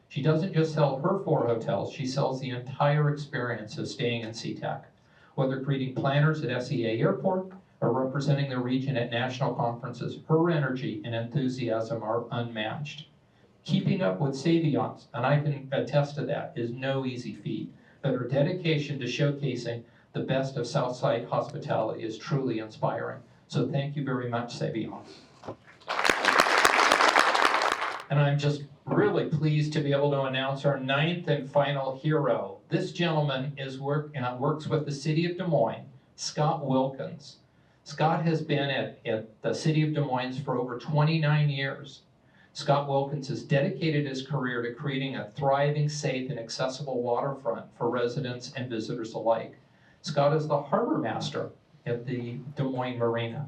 S17: She doesn't just sell her 4 hotels, she sells the entire experience of staying in Sea-Tac. Whether greeting planners at SEA Airport or representing the region at national conferences, her energy and enthusiasm are unmatched. Keeping up with Saviance, and I can attest to that, is no easy feat, but her dedication to showcasing the best of Southside hospitality is truly inspiring. So thank you very much, Saviance. And I'm just really pleased to be able to announce our 9th and final hero. This gentleman works with the City of Des Moines, Scott Wilkins. Scott has been at the City of Des Moines for over 29 years. Scott Wilkins has dedicated his career to creating a thriving, safe, and accessible waterfront for residents and visitors alike. Scott is the harbor master at the Des Moines Marina.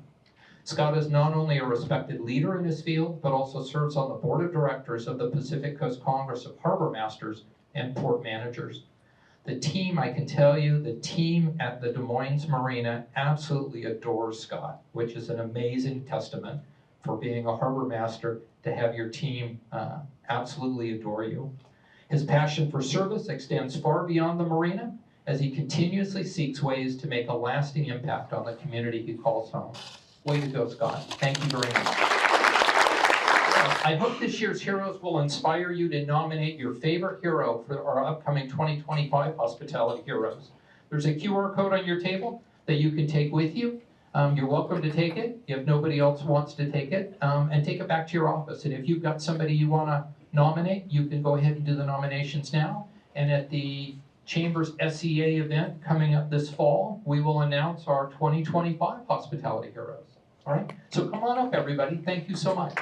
S17: Scott is not only a respected leader in his field, but also serves on the board of directors of the Pacific Coast Congress of Harbor Masters and Port Managers. The team, I can tell you, the team at the Des Moines Marina absolutely adores Scott, which is an amazing testament for being a harbor master to have your team absolutely adore you. His passion for service extends far beyond the marina as he continuously seeks ways to make a lasting impact on the community he calls home. Way to go, Scott. Thank you very much. I hope this year's heroes will inspire you to nominate your favorite hero for our upcoming 2025 Hospitality Heroes. There's a QR code on your table that you can take with you. You're welcome to take it if nobody else wants to take it, and take it back to your office. And if you've got somebody you want to nominate, you can go ahead and do the nominations now. And at the Chamber's SEA event coming up this fall, we will announce our 2025 Hospitality Heroes. All right, so come on up, everybody. Thank you so much.